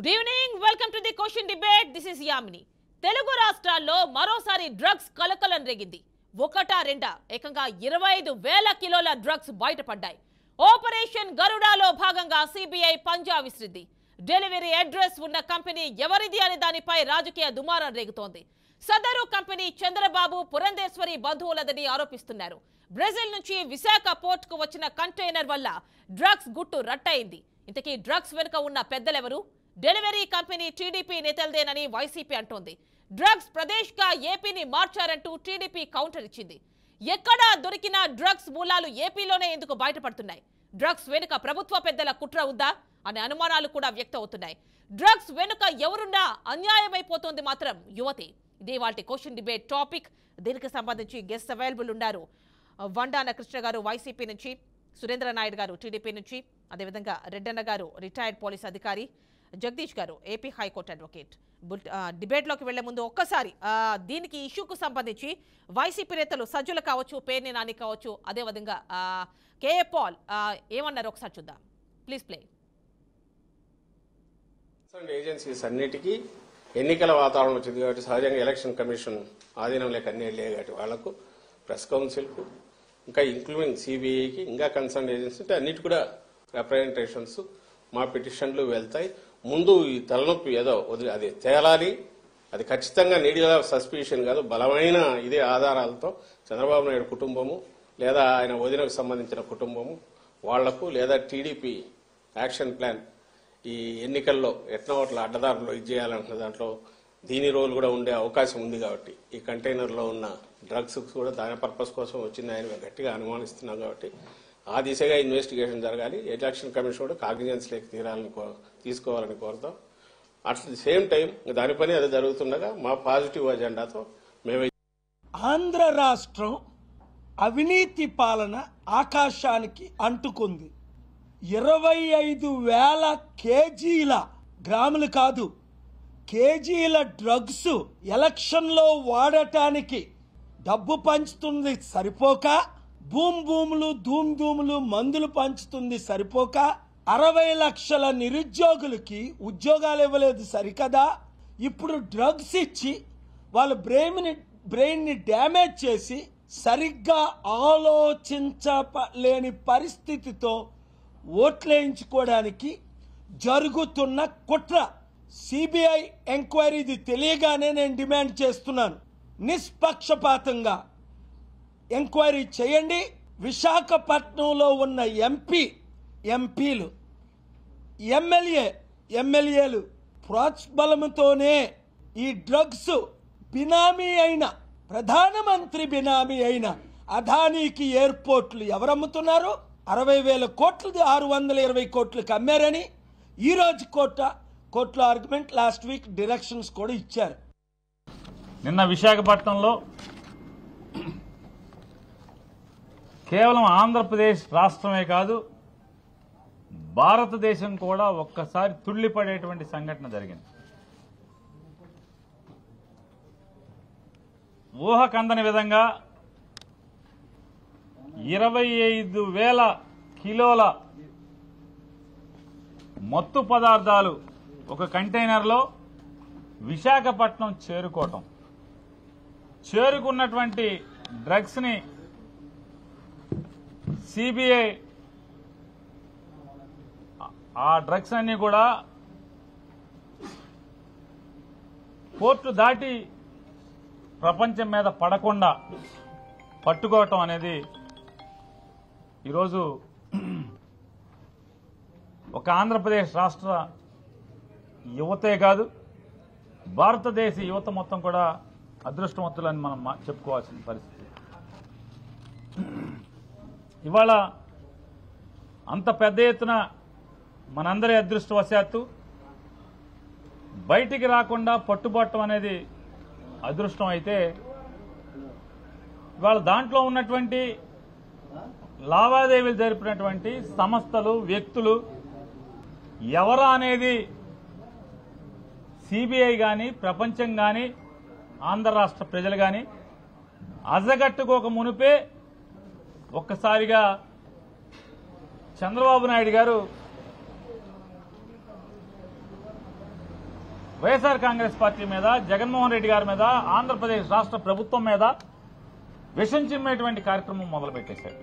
Good evening, welcome to the question debate. This is Yamini. Telugu రాష్ట్రాల్లో మరోసారి drugs కలకలం రేగింది. ఒకటా రెండా ఏకంగా 25,000 కిలోల డ్రగ్స్ బయటపడ్డాయి. ఆపరేషన్ గరుడాలో భాగంగా సిబిఐ పంజా విసిరింది. డెలివరీ అడ్రస్ ఉన్న కంపెనీ ఎవరిది అనే దానిపై రాజకీయ దుమారం రేగుతోంది. సదరు కంపెనీ చంద్రబాబు పురంధేశ్వరి బంధువులదని ఆరోపిస్తున్నారు. బ్రెజిల్ నుంచి విశాఖ పోర్ట్ కు వచ్చిన కంటైనర్ వల్ల డ్రగ్స్ గుట్టు రట్టయింది. ఇంతకీ డ్రగ్స్ వెనుక ఉన్న పెద్దలెవరు? డెలివరీ కంపెనీ టీడీపీ నేతలదేనని వైసీపీ అంటోంది. డ్రగ్స్ ప్రదేశ్గా ఏపీని మార్చారంటూ టీడీపీ కౌంటర్ ఇచ్చింది. ఎక్కడా దొరికిన డ్రగ్స్ మూలాలు ఏపీలోనే ఎందుకు బయటపడుతున్నాయి? డ్రగ్స్ వెనుక ప్రభుత్వ పెద్దల కుట్ర ఉందా అనే అనుమానాలు కూడా వ్యక్తం అవుతున్నాయి. డ్రగ్స్ వెనుక ఎవరున్నా అన్యాయమైపోతోంది మాత్రం యువతి. ఇదే వాటి క్వశ్చన్ డిబేట్ టాపిక్. దీనికి సంబంధించి గెస్ట్ అవైలబుల్ ఉన్నారు. వండాన కృష్ణ గారు వైసీపీ నుంచి, సురేంద్ర నాయుడు గారు టీడీపీ నుంచి, అదేవిధంగా రెడ్డన్న గారు రిటైర్డ్ పోలీస్ అధికారి, జగదీష్ గారు ఏపీ హైకోర్టు అడ్వకేట్. డిబేట్లోకి వెళ్లే ముందు ఒక్కసారి దీనికి ఇష్యూకు సంబంధించి వైసీపీ నేతలు సజ్జలు కావచ్చు, పేర్ని నాని కావచ్చు, అదేవిధంగా కేఏ పాల్ ఏమన్నారు ఒకసారి చూద్దాం. Please play. ఏజెన్సీస్ అన్నిటికీ ఎన్నికల వాతావరణం వచ్చింది కాబట్టి సహజంగా ఎలక్షన్ కమిషన్ ఆధీనంలోకి అన్ని వెళ్ళే కాబట్టి వాళ్లకు ప్రెస్ కౌన్సిల్కు ఇంకా ఇంక్లూడింగ్ సిబిఐకి ఇంకా కన్సర్న్ ఏజెన్సీ అన్నిటి కూడా రిప్రజెంటేషన్స్ మా పిటిషన్లు వెళ్తాయి. ముందు ఈ తలనొప్పి ఏదో అది తేలాలి. అది ఖచ్చితంగా నీడియా సస్పిషన్ కాదు, బలమైన ఇదే ఆధారాలతో చంద్రబాబు నాయుడు కుటుంబము లేదా ఆయన వదినకు సంబంధించిన కుటుంబము వాళ్లకు లేదా టీడీపీ యాక్షన్ ప్లాన్ ఈ ఎన్నికల్లో ఎట్లా ఒకట్ల అడ్డదారులు ఇది చేయాలంటున్న దాంట్లో దీని రోల్ కూడా ఉండే అవకాశం ఉంది. కాబట్టి ఈ కంటైనర్లో ఉన్న డ్రగ్స్ కూడా దాని పర్పస్ కోసం వచ్చింది ఆయన గట్టిగా అనుమానిస్తున్నాం. కాబట్టి ఆ దిశగా ఇన్వెస్టిగేషన్ జరగాలి. ఎలక్షన్ కమిషన్ కూడా కాగ్నిజెన్స్ లేక తీసుకోవాలని కోరుతాం. అట్ ది సేమ్ టైం దాని పని అది జరుగుతుండగా మా పాజిటివ్ అజెండాతో మేము ఆంధ్ర రాష్ట్రం అవినీతి పాలన ఆకాశానికి అంటుకుంది. 25,000 కేజీల, గ్రాములు కాదు కేజీల డ్రగ్స్ ఎలక్షన్లో వాడటానికి డబ్బు పంచుతుంది సరిపోక, భూములు ధూములు మందులు పంచుతుంది సరిపోక, 60 లక్షల నిరుద్యోగులకి ఉద్యోగాలు ఇవ్వలేదు సరికదా, ఇప్పుడు డ్రగ్స్ ఇచ్చి వాళ్ళ బ్రెయిన్ ని డ్యామేజ్ చేసి సరిగ్గా ఆలోచించలేని పరిస్థితితో ఓట్లేయించుకోవడానికి జరుగుతున్న కుట్ర. సిబిఐ ఎంక్వైరీ ఇది తెలియగానే నేను డిమాండ్ చేస్తున్నాను. నిష్పక్షపాతంగా ఎంక్వైరీ చేయండి. విశాఖపట్నంలో ఉన్న ఎంపీలు ఎమ్మెల్యేలు ప్రోత్బలంతోనే ఈ డ్రగ్స్ ప్రధానమంత్రి బినామీ అయిన అదానీకి ఎయిర్పోర్ట్లు ఎవరమ్ముతున్నారు? 60,000 కోట్లది 620 కోట్లకు అమ్మారని ఈ రోజు కోర్టులో ఆర్గ్యుమెంట్, లాస్ట్ వీక్ డైరెక్షన్స్ కూడా ఇచ్చారు. నిన్న విశాఖపట్నంలో కేవలం ఆంధ్రప్రదేశ్ రాష్ట్రమే కాదు, భారతదేశం కూడా ఒక్కసారి తుళ్లిపడేటువంటి సంఘటన జరిగింది. ఊహకందని విధంగా 25,000 కిలోల మత్తు పదార్థాలు ఒక కంటైనర్లో విశాఖపట్నం చేరుకున్నటువంటి డ్రగ్స్ ని సిబిఐ ఆ డ్రగ్స్ అన్ని కూడా పోర్టు దాటి ప్రపంచం మీద పడకుండా పట్టుకోవటం అనేది ఈరోజు ఒక ఆంధ్రప్రదేశ్ రాష్ట్ర యువతే కాదు, భారతదేశ యువత మొత్తం కూడా అదృష్టవంతులని మనం చెప్పుకోవాల్సిన పరిస్థితి. ఇవాళ అంత పెద్ద ఎత్తున మనందరి అదృష్టవశాత్తు బయటికి రాకుండా పట్టుబట్టం అనేది అదృష్టం అయితే, ఇవాళ దాంట్లో ఉన్నటువంటి లావాదేవీలు జరిపినటువంటి సంస్థలు, వ్యక్తులు ఎవరా అనేది సిబిఐ గాని, ప్రపంచం గాని, ఆంధ్ర రాష్ట్ర ప్రజలు గాని అజగట్టుకోక మునిపే ఒక్కసారిగా చంద్రబాబు నాయుడు గారు వైఎస్ఆర్ కాంగ్రెస్ పార్టీ మీద, జగన్మోహన్ రెడ్డి గారి మీద, ఆంధ్రప్రదేశ్ రాష్ట్ర ప్రభుత్వం మీద విషం చిమ్మేటువంటి కార్యక్రమం మొదలుపెట్టేశారు.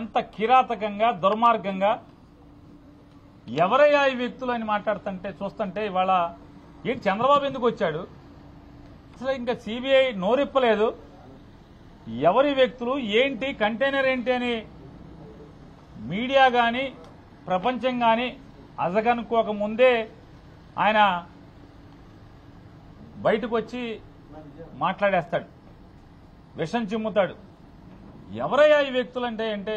ఎంత కిరాతకంగా, దుర్మార్గంగా ఎవరయ్యా ఈ వ్యక్తులు అని మాట్లాడుతుంటే చూస్తుంటే ఇవాళ ఏంటి చంద్రబాబు ఎందుకు వచ్చాడు, అసలు ఇంకా సిబిఐ నోరిప్పలేదు. ఎవరి వ్యక్తులు ఏంటి, కంటైనర్ ఏంటి అని మీడియా కానీ ప్రపంచం కానీ అజగనుకోక ముందే ఆయన బయటకు వచ్చి మాట్లాడేస్తాడు, విషం చిమ్ముతాడు. ఎవరయ్యా ఈ వ్యక్తులు అంటే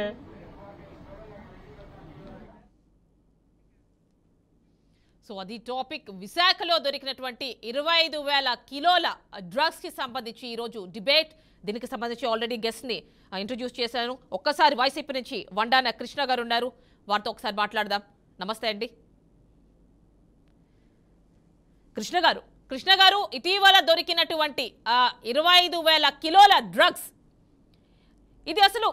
సో అది టాపిక్. విశాఖలో దొరికినటువంటి 25,000 కిలోల డ్రగ్స్ కి సంబంధించి ఈరోజు డిబేట్. దీనికి సంబంధించి ఆల్రెడీ గెస్ట్ ని ఇంట్రడ్యూస్ చేశాను. ఒక్కసారి వైసీపీ నుంచి వండాన కృష్ణ గారు ఉన్నారు, వారితో ఒకసారి మాట్లాడదాం. నమస్తే అండి కృష్ణ గారు. ఇటీవల దొరికినటువంటి 25,000 కిలోల డ్రగ్స్, ఇది అసలు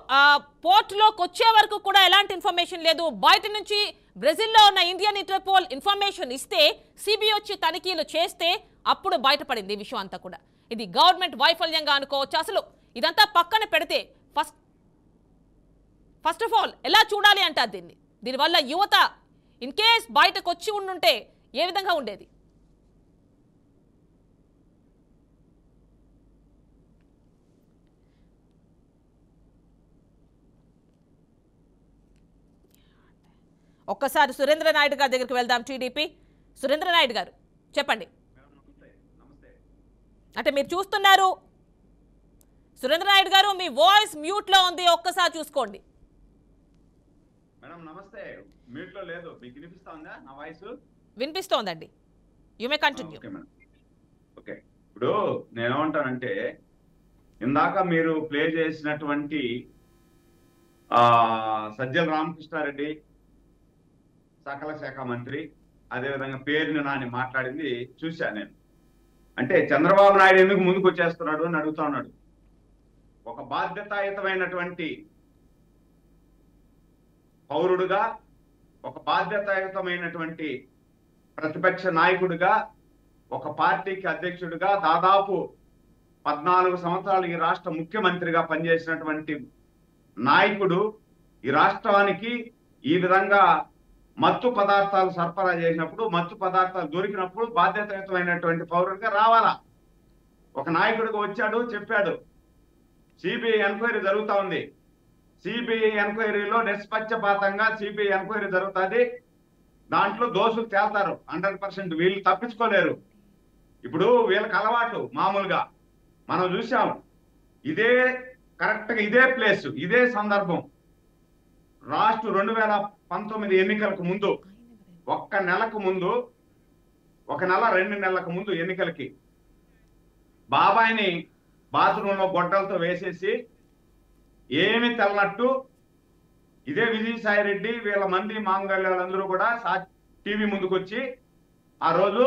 పోర్టులోకి వచ్చే వరకు కూడా ఎలాంటి ఇన్ఫర్మేషన్ లేదు. బయట నుంచి బ్రెజిల్లో ఉన్న ఇండియన్ ఇంటర్పోల్ ఇన్ఫర్మేషన్ ఇస్తే సిబిఐ వచ్చి తనిఖీలు చేస్తే అప్పుడు బయటపడింది ఈ విషయం అంతా కూడా. ఇది గవర్నమెంట్ వైఫల్యంగా అనుకోవచ్చు. అసలు ఇదంతా పక్కన పెడితే ఫస్ట్ ఆఫ్ ఆల్ ఎలా చూడాలి అంటారు దీనివల్ల యువత ఇన్ కేస్ బయటకు వచ్చి ఉండుంటే ఏ విధంగా ఉండేది? ఒక్కసారి సురేంద్ర నాయుడు గారి దగ్గరికి వెళ్దాం. టీడీపీ సురేంద్ర నాయుడు గారు చెప్పండి. అంటే మీరు చూస్తున్నారు సురేంద్ర నాయుడు గారు, మీ వాయిస్ మ్యూట్ లో ఉంది, ఒక్కసారి చూసుకోండి. మేడం నమస్తే. మ్యూట్ లో లేదు, మీకు వినిపిస్తోందా నా వాయిస్? వినిపిస్తోందండి, యు మే కంటిన్యూ. ఓకే, ఇప్పుడు నేనేమంటానంటే ఇందాక మీరు ప్లే చేసినటువంటి సజ్జల రామకృష్ణారెడ్డి సకల శాఖ మంత్రి, అదేవిధంగా పేరుని నాని మాట్లాడింది చూశాను నేను. అంటే చంద్రబాబు నాయుడు ఎందుకు ముందుకు వచ్చేస్తున్నాడు అని అడుగుతా ఉన్నాడు. ఒక బాధ్యతాయుతమైనటువంటి పౌరుడుగా, ఒక బాధ్యతాయుతమైనటువంటి ప్రతిపక్ష నాయకుడిగా, ఒక పార్టీకి అధ్యక్షుడిగా, దాదాపు 14 సంవత్సరాలు ఈ రాష్ట్ర ముఖ్యమంత్రిగా పనిచేసినటువంటి నాయకుడు ఈ రాష్ట్రానికి ఈ విధంగా మత్తు పదార్థాలు సరఫరా చేసినప్పుడు, మత్తు పదార్థాలు దొరికినప్పుడు బాధ్యతాయుతమైనటువంటి పౌరుడిగా రావాలా. ఒక నాయకుడిగా వచ్చాడు, చెప్పాడు సిబిఐ ఎంక్వైరీ జరుగుతూ ఉంది, సిబిఐ ఎంక్వైరీలో నిష్పక్షపాతంగా సిబిఐ ఎంక్వైరీ జరుగుతుంది, దాంట్లో దోషులు తేల్తారు 100%, వీళ్ళు తప్పించుకోలేరు. ఇప్పుడు వీళ్ళకి అలవాటు మామూలుగా మనం చూసాం. ఇదే కరెక్ట్గా ఇదే ప్లేస్, ఇదే సందర్భం రాష్ట్ర 2019 ఎన్నికలకు ముందు, ఒక్క నెలకు ముందు, 1 నెల 2 నెలలకు ముందు ఎన్నికలకి బాబాయిని బాత్రూంలో గొడ్డలతో వేసేసి ఏమి తెల్లనట్టు ఇదే విజయసాయి రెడ్డి వీళ్ళ మంది మాంగళ్యాలందరూ కూడా టీవీ ముందుకు వచ్చి ఆ రోజు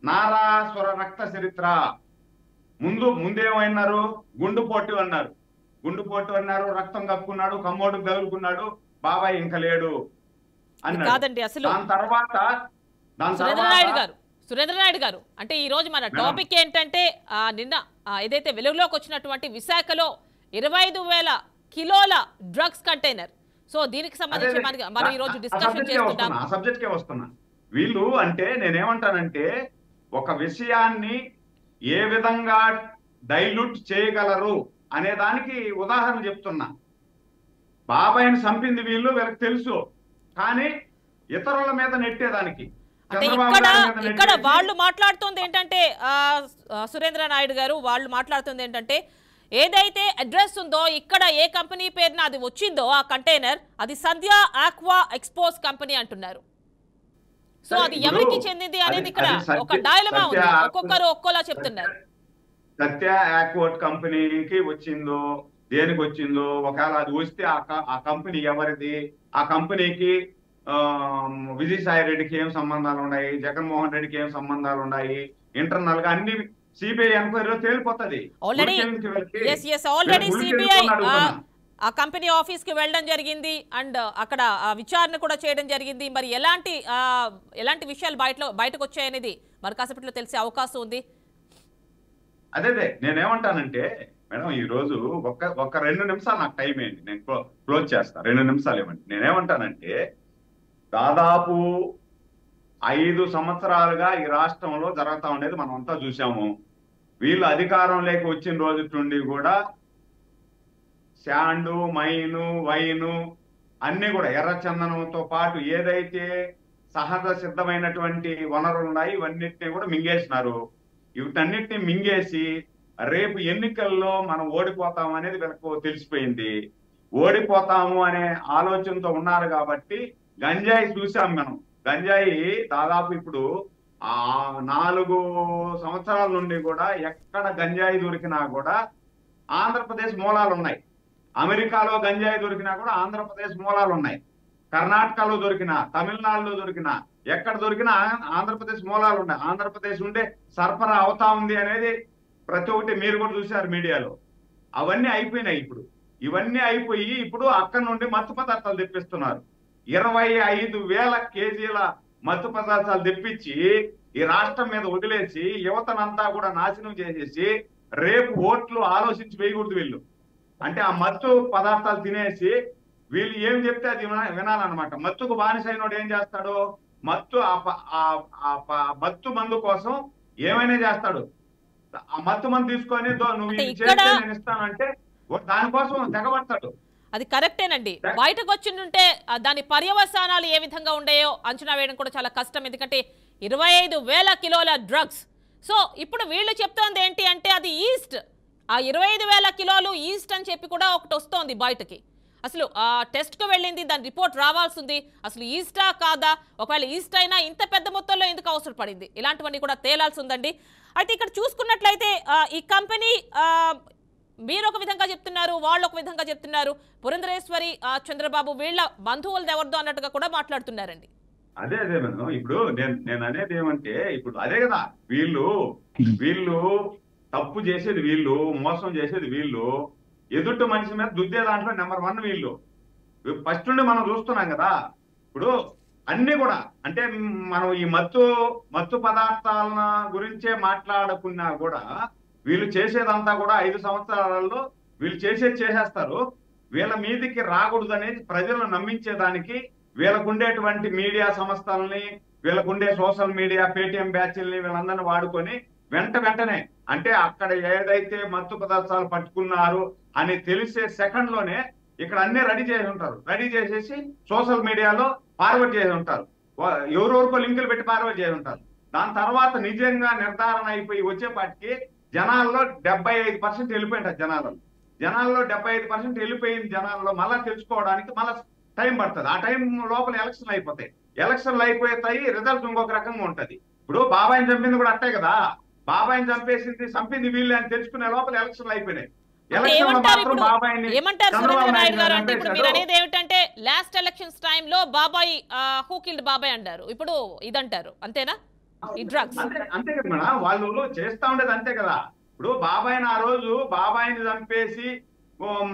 నారాసుర రక్త చరిత్ర ముందేమన్నారు, గుండుపోటు అన్నారు, రక్తం కప్పుకున్నాడు, కమ్మోడు తగులుకున్నాడు, బాబాయ్ ఇంకా లేడు కాదండి. అసలు దాని తర్వాత సురేంద్ర నాయుడు గారు అంటే ఈ రోజు మన టాపిక్ ఏంటంటే నిన్న ఏదైతే వెలుగులోకి వచ్చినటువంటి విశాఖలో 25,000 కిలోల డ్రగ్స్ కంటైనర్. సో దీనికి సంబంధించి మనం ఈ రోజు డిస్కషన్ చేస్తున్నాం. ఆ సబ్జెక్ట్ కే వస్తున్నా. వీళ్ళు అంటే నేనేమంటానంటే ఒక విషయాన్ని ఏ విధంగా డైల్యూట్ చేయగలరు అనే దానికి ఉదాహరణ చెప్తున్నా. బాబాయిని చంపింది వీళ్ళకి తెలుసు, కానీ ఇతరుల మీద నెట్టేదానికి. అంటే ఇక్కడ వాళ్ళు మాట్లాడుతుంది ఏంటంటే సురేంద్ర నాయుడు గారు వాళ్ళు మాట్లాడుతుంది ఏంటంటే ఏదైతే అడ్రస్ ఉందో ఇక్కడ ఏ కంపెనీ పేరున అది వచ్చిందో ఆ కంటైనర్ అది సంధ్య ఆక్వా ఎక్స్పోర్ట్స్ కంపెనీ అంటున్నారు. సో అది ఎవరికి చెందింది అనేది ఇక్కడ ఒక డైలమా ఉంది, ఒక్కొక్కరు ఒక్కోలా చెప్తున్నారు. సత్య ఆక్వాట్ కంపెనీకి వచ్చిందో దేనికి వచ్చిందో, ఒకవేళ అది వస్తే ఆ కంపెనీ ఎవరిది, ఆ కంపెనీకి విజయసాయి రెడ్డికి ఏం సంబంధాలు ఉన్నాయి, జగన్మోహన్ రెడ్డికి ఏం సంబంధాలు ఉన్నాయి, ఇంటర్నల్ గా అన్ని సిబిఐ ఎంక్వైరీలో తేలిపోతుంది. ఆ కంపెనీ ఆఫీస్కి వెళ్ళడం జరిగింది అండ్ అక్కడ విచారణ కూడా చేయడం జరిగింది. మరి ఎలాంటి విషయాలు బయటకు వచ్చాయనేది మరి కాసేపట్లో తెలిసే అవకాశం ఉంది. అదే నేనేమంటానంటే మేడం, ఈ రోజు ఒక 2 నిమిషాలు నాకు టైం ఏంటి, నేను క్లోజ్ చేస్తా. 2 నిమిషాలు ఏమండి. నేనేమంటానంటే దాదాపు 5 సంవత్సరాలుగా ఈ రాష్ట్రంలో జరుగుతా ఉండేది మనం అంతా చూసాము. వీళ్ళు అధికారంలోకి వచ్చిన రోజు నుండి కూడా శాండు, మైను, వైను అన్ని కూడా ఎర్రచందనంతో పాటు ఏదైతే సహజ సిద్ధమైనటువంటి వనరులు ఉన్నాయి ఇవన్నిటిని కూడా మింగేసినారు. వీటన్నిటిని మింగేసి రేపు ఎన్నికల్లో మనం ఓడిపోతాం అనేది వీళ్ళకు తెలిసిపోయింది. ఓడిపోతాము అనే ఆలోచనతో ఉన్నారు కాబట్టి గంజాయి చూసాం మనం. గంజాయి దాదాపు ఇప్పుడు 4 సంవత్సరాల నుండి కూడా ఎక్కడ గంజాయి దొరికినా కూడా ఆంధ్రప్రదేశ్ మూలాలు ఉన్నాయి. అమెరికాలో గంజాయి దొరికినా కూడా ఆంధ్రప్రదేశ్ మూలాలు ఉన్నాయి. కర్ణాటకలో దొరికినా, తమిళనాడులో దొరికినా, ఎక్కడ దొరికినా ఆంధ్రప్రదేశ్ మూలాలు ఉన్నాయి. ఆంధ్రప్రదేశ్ ఉండే సరఫరా అవుతా ఉంది అనేది ప్రతి ఒక్కటి మీరు కూడా చూశారు మీడియాలో. అవన్నీ అయిపోయినాయి. ఇప్పుడు ఇవన్నీ అయిపోయి ఇప్పుడు అక్కడ నుండి మత్తు పదార్థాలు తెప్పిస్తున్నారు. 25,000 కేజీల మత్తు పదార్థాలు తెప్పించి ఈ రాష్ట్రం మీద వదిలేసి యువతనంతా కూడా నాశనం చేసేసి రేపు ఓట్లు ఆలోచించి వేయకూడదు వీళ్ళు. అంటే ఆ మత్తు పదార్థాలు తినేసి వీళ్ళు ఏం చెప్తే అది వినాలన్నమాట. మత్తుకు బానిసైనోడు ఏం చేస్తాడు, మత్తు మందు కోసం ఏమైనా చేస్తాడు. ఆ మత్తు మందు తీసుకొని నువ్వు ఇది చేస్తే నేను ఇస్తానంటే దానికోసం తెగబడతాడు. అది కరెక్టేనండి. బయటకు వచ్చింటే దాని పర్యవసానాలు ఏ విధంగా ఉండేయో అంచనా వేయడం కూడా చాలా కష్టం. ఎందుకంటే 25,000 కిలోల డ్రగ్స్. సో ఇప్పుడు వీళ్ళు చెప్తోంది ఏంటి అంటే అది ఈస్ట్. ఆ 25,000 కిలోలు ఈస్ట్ అని చెప్పి కూడా ఒకటి వస్తోంది బయటకి. అసలు ఆ టెస్ట్కు వెళ్ళింది, దాని రిపోర్ట్ రావాల్సింది. అసలు ఈస్టా కాదా, ఒకవేళ ఈస్ట్ అయినా ఇంత పెద్ద మొత్తంలో ఎందుకు అవసరపడింది, ఇలాంటివన్నీ కూడా తేలాల్సి ఉందండి. అయితే ఇక్కడ చూసుకున్నట్లయితే ఈ కంపెనీ మీరు ఒక విధంగా చెప్తున్నారు, వాళ్ళు ఒక విధంగా చెప్తున్నారు. పురంధరేశ్వరి, చంద్రబాబు వీళ్ళ బంధువులది ఎవరిదో అన్నట్టుగా కూడా మాట్లాడుతున్నారండి. అదే మేడం. ఇప్పుడు నేను అనేది ఏమంటే ఇప్పుడు అదే కదా, వీళ్ళు తప్పు చేసేది వీళ్ళు, మోసం చేసేది వీళ్ళు, ఎదుటి మనిషి మీద దుద్దే దాంట్లో నెంబర్ 1 వీళ్ళు. ఫస్ట్ నుండి మనం చూస్తున్నాం కదా. ఇప్పుడు అన్ని కూడా అంటే మనం ఈ మత్తు పదార్థాల గురించే మాట్లాడుకున్నా కూడా వీళ్ళు చేసేదంతా కూడా 5 సంవత్సరాలలో వీళ్ళు చేసేస్తారు. వీళ్ళ మీదికి రాకూడదు అనేది ప్రజలను నమ్మించేదానికి వీళ్ళకుండేటువంటి మీడియా సంస్థలని, వీళ్ళకుండే సోషల్ మీడియా పేటిఎం బ్యాచ్ల్ని వీళ్ళందరినీ వాడుకొని వెంటనే అంటే అక్కడ ఏదైతే మత్తు పదార్థాలు పట్టుకున్నారు అని తెలిసే సెకండ్ లోనే ఇక్కడ అన్ని రెడీ చేసి ఉంటారు. రెడీ చేసేసి సోషల్ మీడియాలో ఫార్వర్డ్ చేసి ఉంటారు. ఎవరెవరికో లింకులు పెట్టి ఫార్వర్డ్ చేసి ఉంటారు. దాని తర్వాత నిజంగా నిర్ధారణ అయిపోయి వచ్చేపాటికి జనాల్లో 75% వెళ్ళిపోయింటారు. జనాల్లో 75% వెళ్ళిపోయిన జనాల్లో మళ్ళా తెలుసుకోవడానికి మళ్ళా టైం పడుతుంది. ఆ టైం లోపల ఎలక్షన్లు అయిపోతాయి. ఎలక్షన్లు అయిపోతాయి, రిజల్ట్ ఇంకొక రకంగా ఉంటది. ఇప్పుడు బాబాయిని చంపింది కూడా అట్టే కదా. బాబాయిని చంపింది వీళ్ళే అని తెలుసుకునే లోపల ఎలక్షన్లు అయిపోయినాయి. ఏమంటారు సురేంద్ర నాయుడు గారు అంటే ఇప్పుడు మీరు అనేది ఏమిటంటే లాస్ట్ ఎలక్షన్స్ టైంలో బాబాయ్ హూ కిల్డ్ బాబాయ్ అంటారు, ఇప్పుడు ఇదంటారు, అంతేనా? ఈ డ్రగ్స్ అంతే కదా మేడం, వాళ్ళు చేస్తా ఉండేది అంతే కదా. ఇప్పుడు బాబాయిని ఆ రోజు బాబాయిని చంపేసి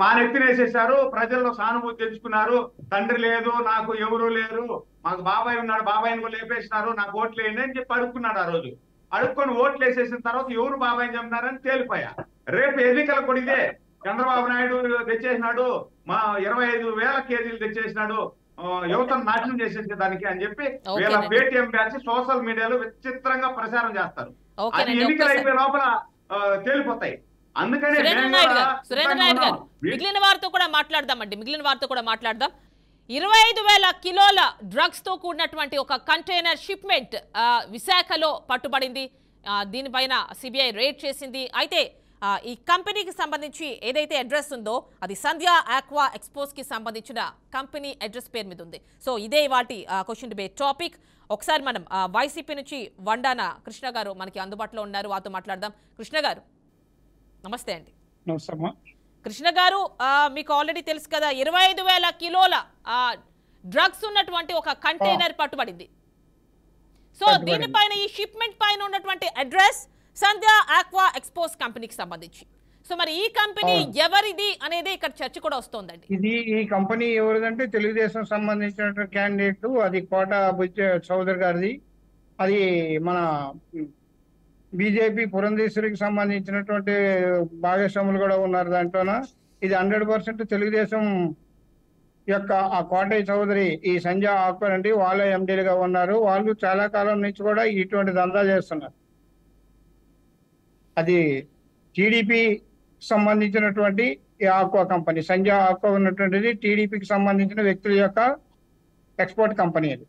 మానెత్తినేసేసారు, ప్రజల్లో సానుభూతి తెచ్చుకున్నారు. తండ్రి లేదు, నాకు ఎవరు లేరు, మాకు బాబాయ్ ఉన్నాడు, బాబాయిని కూడా లేపేసినారు, నాకు ఓట్లు వేయండి అని చెప్పి అడుక్కున్నాడు. ఆ రోజు అడుక్కొని ఓట్లు వేసేసిన తర్వాత ఎవరు బాబాయిని చంపినారని తేలిపోయా. రేపు ఎన్నికల కొడితే చంద్రబాబు నాయుడు తెచ్చేసినాడు, మా 25,000 కేజీలు తెచ్చేసినాడు, యువతను నాశనం చేసేసే దానికి అని చెప్పి వీళ్ళ పేటిఎం బ్యాచ్ సోషల్ మీడియాలో విచిత్రంగా ప్రచారం చేస్తారు. అది ఎన్నికలు అయిపోయే లోపల తేలిపోతాయి. అందుకనే సురేంద్ర నాయుడు గారు మిగిలిన వారితో కూడా మాట్లాడదాం. 25,000 కిలోల డ్రగ్స్ తో కూడినటువంటి ఒక కంటైనర్ షిప్మెంట్ విశాఖలో పట్టుబడింది. దీనిపైన సిబిఐ రేడ్ చేసింది. అయితే ఈ కంపెనీకి సంబంధించి ఏదైతే అడ్రస్ ఉందో అది సంధ్య ఆక్వా ఎక్స్పోస్ కి సంబంధించిన కంపెనీ అడ్రస్ పేరు మీద ఉంది. సో ఇదే వాటి క్వశ్చన్ డిబేట్ టాపిక్. ఒకసారి మనం వైసీపీ నుంచి వండాన కృష్ణ గారు మనకి అందుబాటులో ఉన్నారు, వారితో మాట్లాడదాం. కృష్ణ గారు నమస్తే అండి. కృష్ణ గారు, మీకు ఆల్రెడీ తెలుసు కదా 25,000 కిలోల డ్రగ్స్ ఉన్నటువంటి ఒక కంటైనర్ పట్టుబడింది. సో దీనిపైన ఈ షిప్మెంట్ పైన ఉన్నటువంటి అడ్రస్ సంధ్య ఆక్వా ఎక్స్పోస్ కంపెనీకి సంబంధించి. సో మరి ఈ కంపెనీ ఎవరిది అనేది ఇక్కడ చర్చ కూడా వస్తోందండి. ఈ కంపెనీ ఎవరిదంటే తెలుగుదేశం సంబంధించిన క్యాండిడేట్, అది కోట చౌదరి గారిది. అది మన బీజేపీ పురంధేశ్వరికి సంబంధించినటువంటి భాగస్వాములు కూడా ఉన్నారు దాంట్లోన. ఇది 100% తెలుగుదేశం యొక్క ఆ కోటయ్య చౌదరి, ఈ సంజయ్ ఆక్వర్ అండి, వాళ్ళే ఎండీలుగా ఉన్నారు. వాళ్ళు చాలా కాలం నుంచి కూడా ఇటువంటి దందా చేస్తున్నారు. అది టీడీపీ సంబంధించినటువంటి ఈ ఆక్వా కంపెనీ, సంజయ్ ఆక్వా ఉన్నటువంటిది టీడీపీకి సంబంధించిన వ్యక్తుల యొక్క ఎక్స్పోర్ట్ కంపెనీ. అది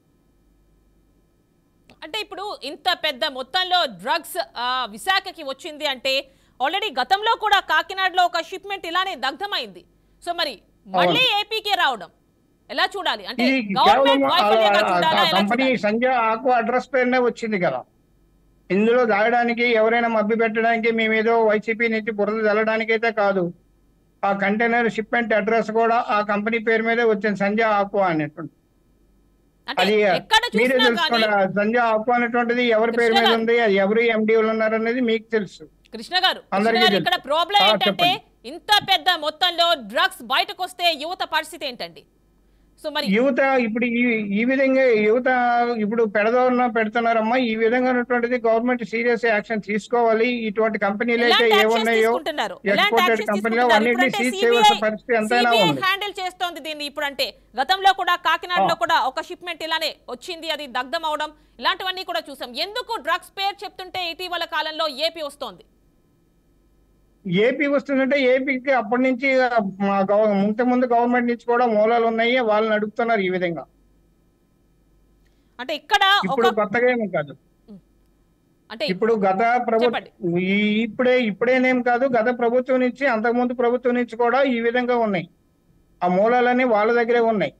అంటే ఇప్పుడు ఇంత పెద్ద మొత్తంలో డ్రగ్స్ విశాఖకి వచ్చింది అంటే ఆల్రెడీ గతంలో కూడా కాకినాడలో ఒక షిప్మెంట్ ఇలానే దగ్ధమైంది. సో మరి మళ్ళీ ఏపీకి రావడం ఎలా చూడాలి? అంటే గవర్నమెంట్ వైఫల్యంగా చూడాలా? ఎలా కంపెనీ చూడాలి? సంజయ్ ఆక్వా అడ్రస్ పేరునే వచ్చింది కదా. ఇందులో దాగడానికి, ఎవరైనా మభ్య పెట్టడానికి, మేమేదో వైసీపీ నుంచి బురద చల్లడానికి అయితే కాదు. ఆ కంటైనర్ షిప్మెంట్ అడ్రస్ కూడా ఆ కంపెనీ పేరు మీదే వచ్చింది, సంజయ్ ఆక్వా అనేటువంటి. అంటే అది ఎక్కడ మీరే చూసినా తెలుసుకోండి. కానీ సంజయ్ ఆక్వా అనేటువంటిది ఎవరి పేరు మీద ఉంది, అది ఎవరు ఎండీలు ఉన్నారు అనేది మీకు తెలుసు. కృష్ణ గారు అందరికీ తెలుసు. ఇక్కడ ప్రాబ్లం ఏంటంటే చెప్పండి. ఇంత పెద్ద మొత్తంలో డ్రగ్స్ బయటకు వస్తే యువత పరిస్థితి ఏంటండి? సో మరి యువత ఇప్పుడు ఈ విధంగా యువత ఇప్పుడు పెడుతున్నారమ్మా. ఈ విధంగా ఉన్నటువంటిది గవర్నమెంట్ సీరియస్ యాక్షన్ తీసుకోవాలి. ఇటువంటి కంపెనీలు అయితే ఎలాంటి ఏమున్నాయో యాక్షన్స్ తీసుకుంటున్నారు? ఎలాంటి ఎక్స్పోర్టెడ్ యాక్షన్స్ కంపెనీలో తీసుకుంటున్నారు? అన్నింటినీ ఇప్పుడంటే సీజ్ చేయవలసిన పరిస్థితి ఎంతైనా CBI ఉంది. హ్యాండిల్ చేస్తోంది దీన్ని. ఇప్పుడు అంటే గతంలో కూడా కాకినాడలో కూడా ఒక షిప్మెంట్ ఇలానే వచ్చింది, అది దగ్ధం అవడం, ఇలాంటివన్నీ కూడా చూసాం. ఎందుకు డ్రగ్స్ పేరు చెప్తుంటే ఇటీవల కాలంలో ఏపీ వస్తోంది? ఏపీ వస్తుందంటే ఏపీకి అప్పటి నుంచి ముందు గవర్నమెంట్ నుంచి కూడా మూలాలు ఉన్నాయి. వాళ్ళని అడుగుతున్నారు ఈ విధంగా. అంటే ఇక్కడ ఇప్పుడు కొత్తగా ఏమీ కాదు. అంటే ఇప్పుడు గత ప్రభుత్వం ఇప్పుడేనేం కాదు, గత ప్రభుత్వం నుంచి, అంతకుముందు ప్రభుత్వం నుంచి కూడా ఈ విధంగా ఉన్నాయి. ఆ మూలాలన్నీ వాళ్ళ దగ్గరే ఉన్నాయి.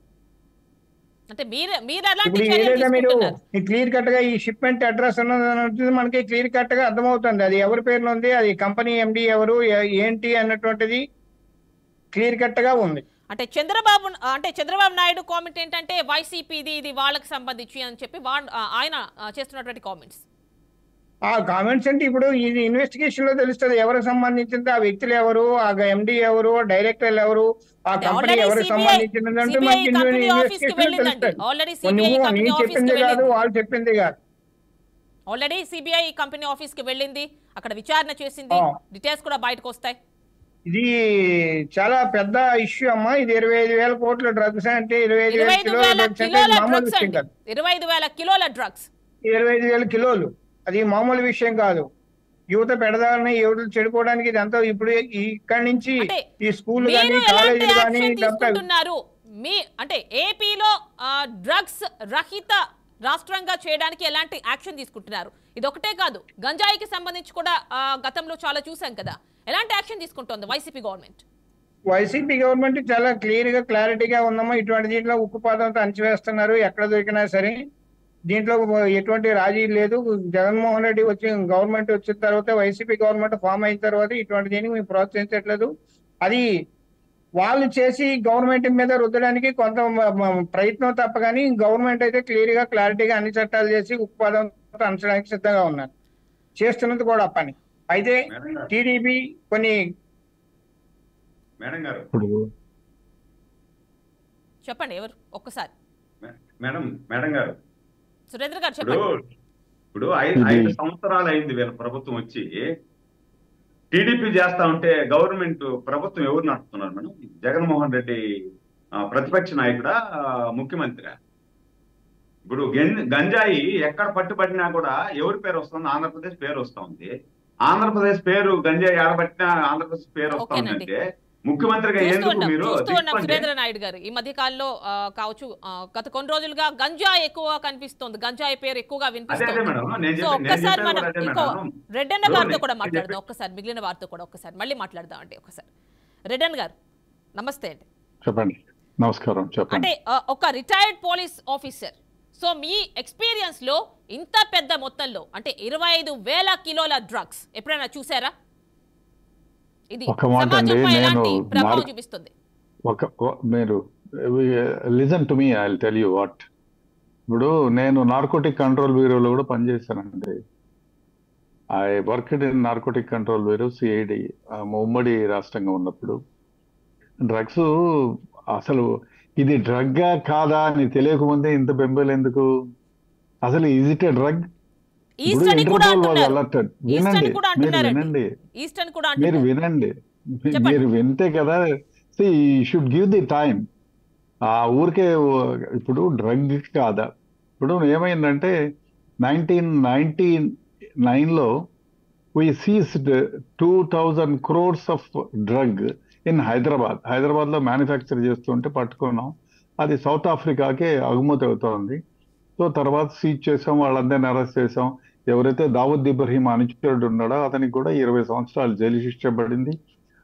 అంటే మీరు ఎలాంటి ఇప్పుడు చర్యలు ఏదైతే మీరు తీసుకుంటున్నారు? క్లియర్ కట్ గా ఈ షిప్మెంట్ అడ్రస్ అన్నది మనకి క్లియర్ కట్ గా అర్థమవుతుంది. అది ఎవరి పేరులో ఉంది, అది కంపెనీ ఎండి ఎవరు, ఏంటి అన్నటువంటిది క్లియర్ కట్ గా ఉంది. అంటే చంద్రబాబు నాయుడు కామెంట్ ఏంటంటే వైసీపీది, ఇది వాళ్ళకి సంబంధించి అని చెప్పి ఆయన చేస్తున్నటువంటి కామెంట్స్. ఆ కామెంట్స్ అంటే ఇప్పుడు ఇది ఇన్వెస్టిగేషన్ లో తెలుస్తుంది ఎవరికి సంబంధించింది, ఆ వ్యక్తులు ఎవరు, ఆ ఎండి ఎవరు, డైరెక్టర్లు ఎవరు, ఆ కంపెనీ ఎవరికి సంబంధించింది అంటే మనకి ఇన్వెస్టిగేషన్ తెలుస్తుంది. నీ చెప్పింది కాదు, వాళ్ళు చెప్పింది కాదు. ఆల్రెడీ సిబిఐ కంపెనీ ఆఫీస్ కి వెళ్ళింది, అక్కడ విచారణ చేసింది, డీటెయిల్స్ కూడా బయటకు వస్తాయి. ఇది చాలా పెద్ద ఇష్యూ అమ్మా. ఇది 25,000 కోట్ల డ్రగ్స్ అంటే 25,000 కిలోల డ్రగ్స్ అంటే మామూలు విషయం కాదు. 25,000 కిలోల డ్రగ్స్, 25,000 కిలోలు, అది మామూలు విషయం కాదు. యువత పెడదాలని, యువతలు చెడిపోవడానికి ఇదంతా ఇప్పుడు ఇక్కడి నుంచి ఈ స్కూల్ కానీ, కాలేజీలు కానీ తీసుకుంటున్నారు. అంటే ఏపీలో డ్రగ్స్ రహిత రాష్ట్రంగా చేయడానికి ఎలాంటి యాక్షన్ తీసుకుంటున్నారు? ఇది ఒకటే కాదు, గంజాయికి సంబంధించి కూడా గతంలో చాలా చూసాం కదా. ఎలాంటి యాక్షన్ తీసుకుంటోంది వైసీపీ గవర్నమెంట్? వైసీపీ గవర్నమెంట్ చాలా క్లారిటీగా ఉందమ్మా. ఇటువంటి దీంట్లో ఉక్కుపాదంతో అణచివేస్తున్నారు ఎక్కడ దొరికినా సరే. దీంట్లో ఎటువంటి రాజీ లేదు. జగన్మోహన్ రెడ్డి గవర్నమెంట్ వచ్చిన తర్వాత, వైసీపీ గవర్నమెంట్ ఫామ్ అయిన తర్వాత ఇటువంటి దీనికి మేము ప్రోత్సహించట్లేదు. అది వాళ్ళు చేసి గవర్నమెంట్ మీద రుద్దడానికి కొంత ప్రయత్నం తప్ప కానీ గవర్నమెంట్ అయితే క్లారిటీగా అన్ని చట్టాలు చేసి ఉక్కుపాదంతో అణచడానికి సిద్ధంగా ఉన్నారు. చేస్తున్నది కూడా పని. అయితే టీడీపీ కొన్ని మేడం గారు చెప్పండి, ఎవరు ఒక్కసారి మేడం గారు సురేంద్ర గారు చెప్పండి. ఇప్పుడు 5 సంవత్సరాలు అయింది వీళ్ళ ప్రభుత్వం వచ్చి. టీడీపీ చేస్తా ఉంటే గవర్నమెంట్ ప్రభుత్వం ఎవరు నడుపుతున్నారు మేడం? జగన్మోహన్ రెడ్డి ప్రతిపక్ష నాయకుడా, ముఖ్యమంత్రి? ఇప్పుడు గంజాయి ఎక్కడ పట్టుబడినా కూడా ఎవరి పేరు వస్తుంది? ఆంధ్రప్రదేశ్ పేరు వస్తా ఉంది. ఆంధ్రప్రదేశ్ పేరు, గంజాయి ఆడబట్టినా ఆంధ్రప్రదేశ్ పేరు వస్తా ఉందంటే ముఖ్యమంత్రిగా ఎందుకు మీరు? సురేంద్ర నాయుడు గారు ఈ మధ్య కాలంలో కావచ్చు, గత కొన్ని రోజులుగా గంజాయి ఎక్కువగా కనిపిస్తోంది, గంజాయి పేరు ఎక్కువగా వినిపిస్తుంది. సో ఒక్కసారి మనం ఇంకో రెడ్డన్న గారితో కూడా మాట్లాడదాం. ఒక్కసారి మిగిలిన వారితో కూడా ఒక్కసారి మళ్ళీ మాట్లాడదాం అండి. ఒకసారి రెడ్డన్న గారు నమస్తే అండి. చెప్పండి. నమస్కారం. చెప్పండి. అంటే ఒక రిటైర్డ్ పోలీస్ ఆఫీసర్, సో మీ ఎక్స్పీరియన్స్ లో ఇంత పెద్ద మొత్తంలో అంటే 25,000 కిలోల డ్రగ్స్ ఎప్పుడైనా చూసారా? ఇది సమాజంపై ఎలాంటి ప్రభావం చూపిస్తుంది? మీరు listen to me, I will tell you what. ఇప్పుడు నేను నార్కోటిక్ కంట్రోల్ బ్యూరోలో కూడా పనిచేశానండి. I worked in narcotic control bureau CID ఉమ్మడి రాష్ట్రంగా ఉన్నప్పుడు డ్రగ్స్ అసలు ఇది డ్రగ్గా కాదా అని తెలియకముందే ఇంత బెంబేలు ఎందుకు? అసలు is it A drug? East అని కూడా అంటున్నారు. అలర్టెడ్. ఈస్ట్ వినండి, అని కూడా మీరు అంటున్నారండి. వినండి, ఈస్ట్ అని కూడా మీరు అంటున్నారు. వినండి, చెప్పండి. మీరు వింటే కదా. Should give the time. ఆ ఊరికే ఇప్పుడు డ్రగ్ కాదా? ఇప్పుడు ఏమైందంటే 1999లో we seized 2000 crores of drug in హైదరాబాద్లో మ్యానుఫ్యాక్చర్ చేస్తుంటే పట్టుకున్నాం. అది సౌత్ ఆఫ్రికాకే ఎగుమతి అవుతోంది. సో తర్వాత సీజ్ చేసాం, వాళ్ళందరినీ అరెస్ట్ చేసాం. ఎవరైతే దావుద్ ఇబ్రహీం అనుచరుడు ఉన్నాడో అతనికి కూడా 20 సంవత్సరాలు జైలు శిక్ష పడింది.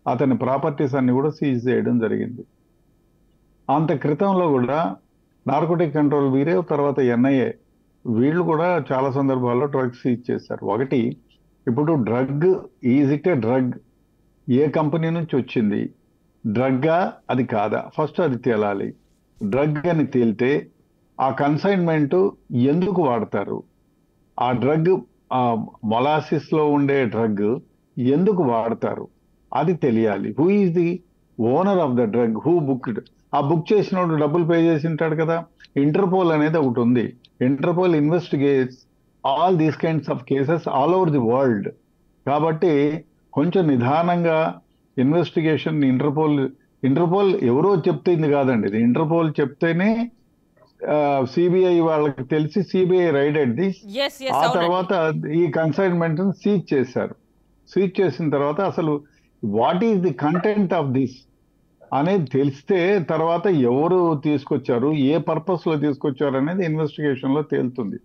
అతని ప్రాపర్టీస్ అన్ని కూడా సీజ్ చేయడం జరిగింది. అంత క్రితంలో కూడా నార్కోటిక్ కంట్రోల్ బ్యూరో తర్వాత ఎన్ఐఏ వీళ్ళు కూడా చాలా సందర్భాల్లో డ్రగ్స్ సీజ్ చేశారు. ఒకటి, ఇప్పుడు drug is it A drug? A company నుంచి వచ్చింది? డ్రగ్గా అది కాదా? ఫస్ట్ అది తేలాలి. డ్రగ్ అని తేలితే ఆ కన్సైన్మెంట్ ఎందుకు వాడతారు? ఆ డ్రగ్ మొలాసిస్లో ఉండే డ్రగ్ ఎందుకు వాడతారు అది తెలియాలి. Who is the owner of the drug? Who booked? ఆ బుక్ చేసినోడు డబ్బులు పే చేసి ఉంటాడు కదా. ఇంటర్పోల్ అనేది ఒకటి ఉంది. Interpole investigates all these kinds of cases all over the world. కాబట్టి కొంచెం నిదానంగా ఇన్వెస్టిగేషన్ ఇంటర్పోల్ ఎవరో చెప్తేంది కాదండి, ఇది ఇంటర్పోల్ చెప్తేనే సిబిఐ వాళ్ళకి తెలిసి సిబిఐ రైడెడ్ దిస్. ఆ తర్వాత ఈ కన్సైన్మెంట్ సీజ్ చేశారు. సీజ్ చేసిన తర్వాత అసలు what is the content of this అనేది తెలిస్తే తర్వాత ఎవరు తీసుకొచ్చారు, ఏ పర్పస్ లో తీసుకొచ్చారు అనేది ఇన్వెస్టిగేషన్ లో తేలుతుంది.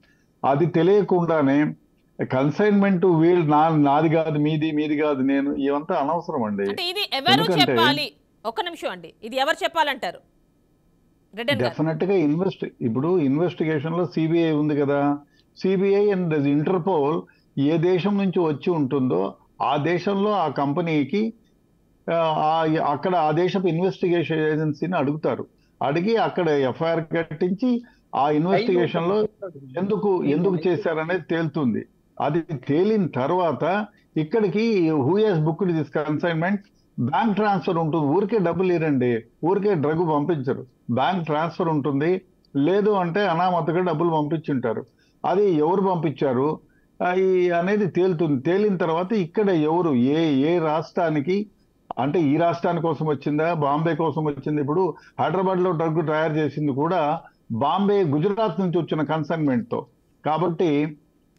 అది తెలియకుండానే కన్సైన్మెంట్ వీళ్ళు నాది కాదు, మీది కాదు, నేను ఇవంతా అనవసరం అండి. ఇది ఎవరు చెప్పాలి? ఒక్క నిమిషం అండి, ఇది ఎవరు చెప్పాలంటారు? డెఫినెట్ గా ఇప్పుడు ఇన్వెస్టిగేషన్ లో సిబిఐ ఉంది కదా. సిబిఐ అండ్ ఇంటర్పోల్ ఏ దేశం నుంచి వచ్చి ఉంటుందో ఆ దేశంలో ఆ కంపెనీకి అక్కడ ఆ దేశపు ఇన్వెస్టిగేషన్ ఏజెన్సీని అడుగుతారు. అడిగి అక్కడ ఎఫ్ఐఆర్ కట్టించి ఆ ఇన్వెస్టిగేషన్ లో ఎందుకు చేశారనేది తేలుతుంది. అది తేలిన తర్వాత ఇక్కడికి who has booked this consignment bank transfer ఉంటుంది. ఊరికే డబ్బులు ఇరండి, ఊరికే డ్రగ్ పంపించరు. బ్యాంక్ ట్రాన్స్ఫర్ ఉంటుంది, లేదు అంటే అనామతగా డబ్బులు పంపించుంటారు. అది ఎవరు పంపించారు అనేది తేలుతుంది. తేలిన తర్వాత ఇక్కడ ఎవరు ఏ రాష్ట్రానికి, అంటే ఈ రాష్ట్రాని కోసం వచ్చిందా, బాంబే కోసం వచ్చింది? ఇప్పుడు హైదరాబాద్ లో డ్రగ్ తయారు చేసింది కూడా బాంబే, గుజరాత్ నుంచి వచ్చిన కన్సైన్మెంట్ తో. కాబట్టి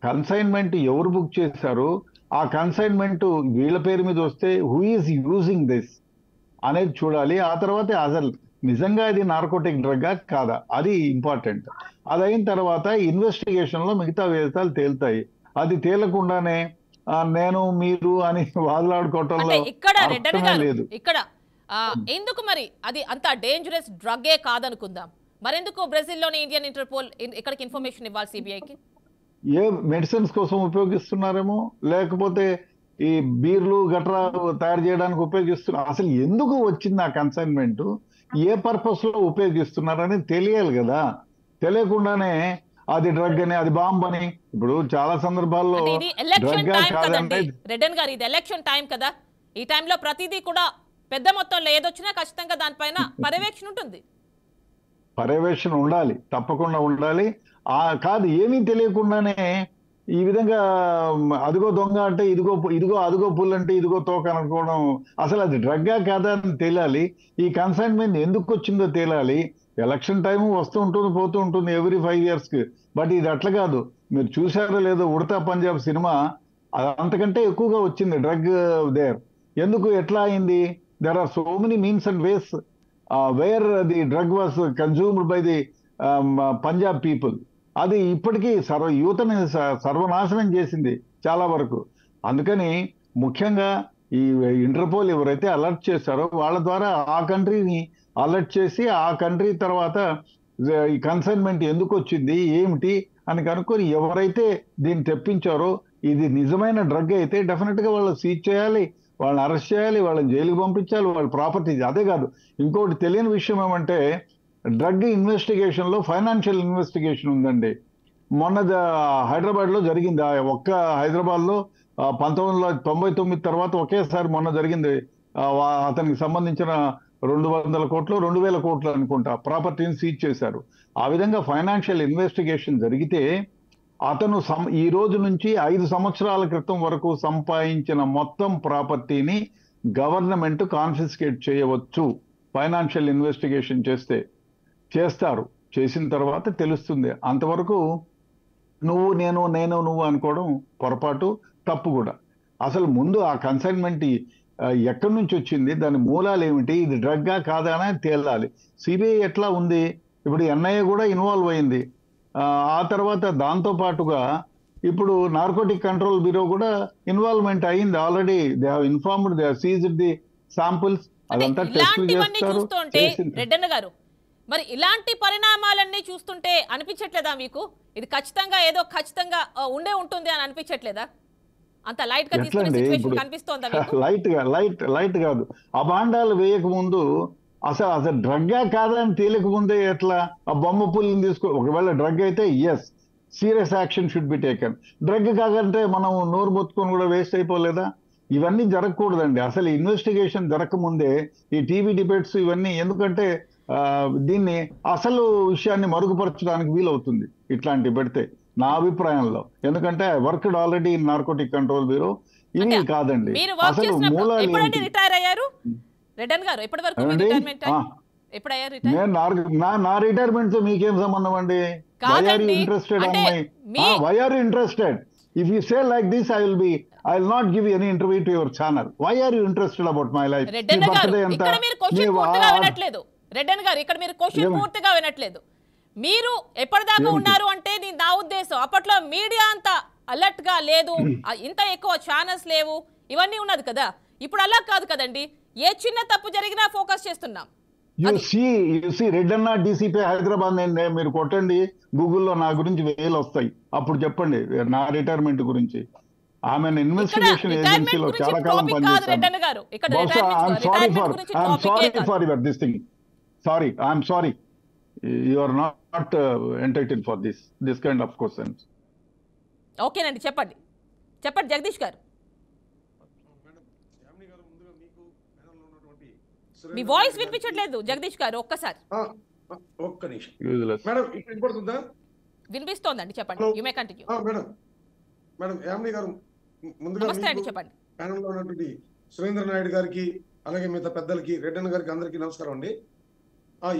కన్సైన్మెంట్ ఎవరు బుక్ చేశారు, ఆ కన్సైన్మెంట్ వీళ్ళ పేరు మీద వస్తే హూ ఈజ్ యూజింగ్ దిస్ అనేది చూడాలి. ఆ తర్వాత అసలు నిజంగా ఇది నార్కోటిక్ డ్రగ్గా కాదా అది ఇంపార్టెంట్. అది అయిన తర్వాత ఇన్వెస్టిగేషన్ లో మిగతా విషయాలు తేలుతాయి. అది తేలకుండానే నేను మీరు అని వాదులాడుకోవటంలో అర్థమే లేదు. ఇక్కడ ఎందుకు మరి అది అంత డేంజరస్ డ్రగ్గే కాదనుకుందాం, మరెందుకు బ్రెజిల్లోని ఇండియన్ ఇంటర్పోల్ ఇక్కడికి ఇన్ఫర్మేషన్ ఇవ్వాలి సిబిఐకి? ఏ మెడిసిన్స్ కోసం ఉపయోగిస్తున్నారేమో, లేకపోతే ఈ బీర్లు గట్రా తయారు చేయడానికి ఉపయోగిస్తున్నారు. అసలు ఎందుకు వచ్చింది ఆ కన్సైన్మెంట్, ఏ పర్పస్ లో ఉపయోగిస్తున్నారని తెలియాలి కదా. తెలియకుండానే అది డ్రగ్ అని, అది బాంబ్ అని. ఇప్పుడు చాలా సందర్భాల్లో రెడ్డన్ గారు, ఇది ఎలక్షన్ టైం కదా, ఈ టైంలో ప్రతిదీ కూడా పెద్ద మొత్తంలో ఏదొచ్చినా ఖచ్చితంగా దానిపైన పర్యవేక్షణ ఉంటుంది. పర్యవేక్షణ ఉండాలి, తప్పకుండా ఉండాలి. కాదు ఏమీ తెలియకుండానే ఈ విధంగా అదిగో దొంగ అంటే ఇదిగో అదిగో పుల్ అంటే ఇదిగో తోక అనుకోవడం, అసలు అది డ్రగ్గా కాదా అని తేలాలి. ఈ కన్సైన్మెంట్ ఎందుకు వచ్చిందో తేలాలి. ఎలక్షన్ టైం వస్తూ ఉంటుంది, పోతూ ఉంటుంది ఎవ్రీ 5 years కి. బట్ ఇది అట్లా కాదు. మీరు చూసారో లేదో ఉడతా పంజాబ్ సినిమా అంతకంటే ఎక్కువగా వచ్చింది డ్రగ్ దేర్. ఎందుకు, ఎట్లా అయింది? There are so many means and ways where the drug was consumed by the Punjab people. అది ఇప్పటికీ యువతని సర్వనాశనం చేసింది చాలా వరకు. అందుకని ముఖ్యంగా ఈ ఇంటర్పోల్ ఎవరైతే అలర్ట్ చేశారో వాళ్ళ ద్వారా ఆ కంట్రీని అలర్ట్ చేసి ఆ కంట్రీ తర్వాత ఈ కన్సైన్మెంట్ ఎందుకు వచ్చింది ఏమిటి అని కనుక్కొని ఎవరైతే దీన్ని తెప్పించారో ఇది నిజమైన డ్రగ్ అయితే డెఫినెట్ గా వాళ్ళు సీజ్ చేయాలి, వాళ్ళని అరెస్ట్ చేయాలి, వాళ్ళని జైలుకి పంపించాలి, వాళ్ళ ప్రాపర్టీస్. అదే కాదు, ఇంకోటి తెలియని విషయం ఏమంటే డ్రగ్ ఇన్వెస్టిగేషన్ లో ఫైనాన్షియల్ ఇన్వెస్టిగేషన్ ఉందండి. మొన్న హైదరాబాద్ లో జరిగింది. ఒక్క హైదరాబాద్ లో 1999 తర్వాత ఒకేసారి మొన్న జరిగింది. అతనికి సంబంధించిన 200 కోట్లు 2000 కోట్లు అనుకుంటా ప్రాపర్టీని సీజ్ చేశారు. ఆ విధంగా ఫైనాన్షియల్ ఇన్వెస్టిగేషన్ జరిగితే అతను ఈ రోజు నుంచి 5 సంవత్సరాల క్రితం వరకు సంపాదించిన మొత్తం ప్రాపర్టీని గవర్నమెంట్ కాన్ఫిస్కేట్ చేయవచ్చు. ఫైనాన్షియల్ ఇన్వెస్టిగేషన్ చేస్తారు. చేసిన తర్వాత తెలుస్తుంది. అంతవరకు నువ్వు అనుకోవడం పొరపాటు, తప్పు కూడా. అసలు ముందు ఆ కన్సైన్మెంట్ ఎక్కడి నుంచి వచ్చింది, దాని మూలాలు ఏమిటి, ఇది డ్రగ్గా కాదా అని తేలాలి. సిబిఐ ఎట్లా ఉంది, ఇప్పుడు ఎన్ఐఏ కూడా ఇన్వాల్వ్ అయింది. ఆ తర్వాత దాంతో పాటుగా ఇప్పుడు నార్కోటిక్ కంట్రోల్ బ్యూరో కూడా ఇన్వాల్వ్మెంట్ అయింది. Already they have informed, they have seized the samples. అదంతా టెస్టులు చేస్తారు. రెడ్డన్న గారు, మరి ఇలాంటి పరిణామాలన్నీ చూస్తుంటే అనిపించట్లేదా మీకు ఇది ఖచ్చితంగా ఉండే ఉంటుంది అని అనిపించట్లేదా? అంత లైట్ గా తీసుకునే సిచువేషన్ కనిపిస్తోందా మీకు? లైట్ కాదు. అభాండాలు వేయక ముందు అసలు డ్రగ్గా కాదా అని తేలిక ముందే ఎట్లా ఆ బొమ్మ పుల్లిని ఒకవేళ డ్రగ్ అయితే serious action should be taken. Drug కాకంటే మనం నోరు మొత్తుకొని కూడా వేస్ట్ అయిపోలేదా? ఇవన్నీ జరగకూడదండి. అసలు ఇన్వెస్టిగేషన్ జరగకముందే ఈ టీవీ డిబేట్స్ ఇవన్నీ, ఎందుకంటే దీన్ని అసలు విషయాన్ని మరుగుపరచడానికి వీలవుతుంది ఇట్లాంటి పెడితే, నా అభిప్రాయంలో. ఎందుకంటే worked already in narcotic control bureau. ఇవి కాదండి అసలు మూలాలు. నా రిటైర్మెంట్ తో మీకేం సంబంధం అండి? Why are you interested on my why are you interested? If you say like this I will not give you any interview to your channel. Why are you interested about my life? Reddanna గారు, ఇక్కడ మీరు question పూర్తిగా వినట్లేదు. రెడ్డన్న గారు, ఇక్కడ మీరు question పూర్తిగా వినట్లేదు. మీరు ఎప్పటిదాకా ఉన్నారు అంటే నా ఉద్దేశం, అప్పట్లో మీడియా అంత అలర్ట్ గా లేదు, ఇంత ఎక్కువ ఛానల్స్ లేవు, ఇవన్నీ ఉన్నది కదా. ఇప్పుడు అలా కాదు కదండి, ఏ చిన్న తప్పు జరిగినా ఫోకస్ చేస్తున్నాం. You see Reddanna DCP Hyderabad మీరు కొట్టండి గూగుల్లో, నా గురించి వేలు వస్తాయి. అప్పుడు చెప్పండి నా రిటైర్మెంట్ గురించి. ఆమె ఇన్వెస్టిగేషన్ ఏజెన్సీలో చాలా కాలం పనిచేస్తాను. Sorry you are not entitled for this kind of questions. ఓకేనండి, చెప్పండి జగదీష్ గారు. మీ వాయిస్ వినిపించట్లేదు జగదీష్ గారు, ఒక్కసారి. ఒక్క నిమిషం మేడం, వినపడుతుందా? వినిపిస్తోందండి, చెప్పండి. You may continue. Madam Yamini గారు, ముందుగా చెప్పండి. ప్యానెల్లో ఉన్నటువంటి సురేంద్ర నాయుడు గారికి, అలాగే మిగతా పెద్దలకి, రెడ్డన్న గారికి, అందరికీ నమస్కారం అండి.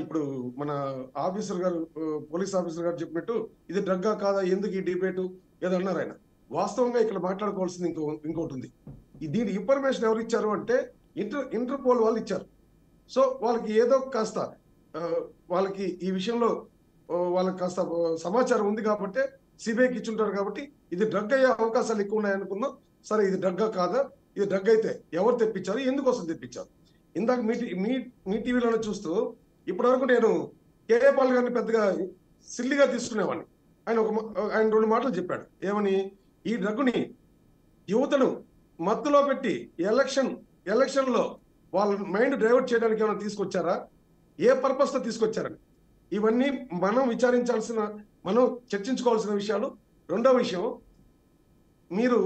ఇప్పుడు మన ఆఫీసర్ గారు, పోలీస్ ఆఫీసర్ గారు చెప్పినట్టు ఇది డ్రగ్గా కాదా, ఎందుకు ఈ డిబేటు ఏదో అన్నారు ఆయన. వాస్తవంగా ఇక్కడ మాట్లాడుకోవాల్సింది ఇంకోటి ఉంది. దీని ఇన్ఫర్మేషన్ ఎవరు ఇచ్చారు అంటే ఇంటర్పోల్ వాళ్ళు ఇచ్చారు. సో వాళ్ళకి ఏదో కాస్త వాళ్ళకి ఈ విషయంలో వాళ్ళకి కాస్త సమాచారం ఉంది కాబట్టి సిబిఐకి ఇచ్చుంటారు. కాబట్టి ఇది డ్రగ్ అయ్యే అవకాశాలు ఎక్కువ ఉన్నాయనుకుందాం. సరే, ఇది డ్రగ్గా కాదా, ఇది డ్రగ్ అయితే ఎవరు తెప్పించారు, ఎందుకోసం తెప్పించారు? ఇందాక మీ టీవీలోనే చూస్తూ ఇప్పటి వరకు నేను కేఏ పాల్ గారిని పెద్దగా సిల్లిగా తీసుకునేవాడిని. ఆయన 2 మాటలు చెప్పాడు. ఏమని? ఈ డ్రగ్ని యువతను మత్తులో పెట్టి ఎలక్షన్ లో వాళ్ళ మైండ్ డైవర్ట్ చేయడానికి ఏమైనా తీసుకొచ్చారా, ఏ పర్పస్ తో తీసుకొచ్చారని. ఇవన్నీ మనం చర్చించుకోవాల్సిన విషయాలు. రెండో విషయం, మీరు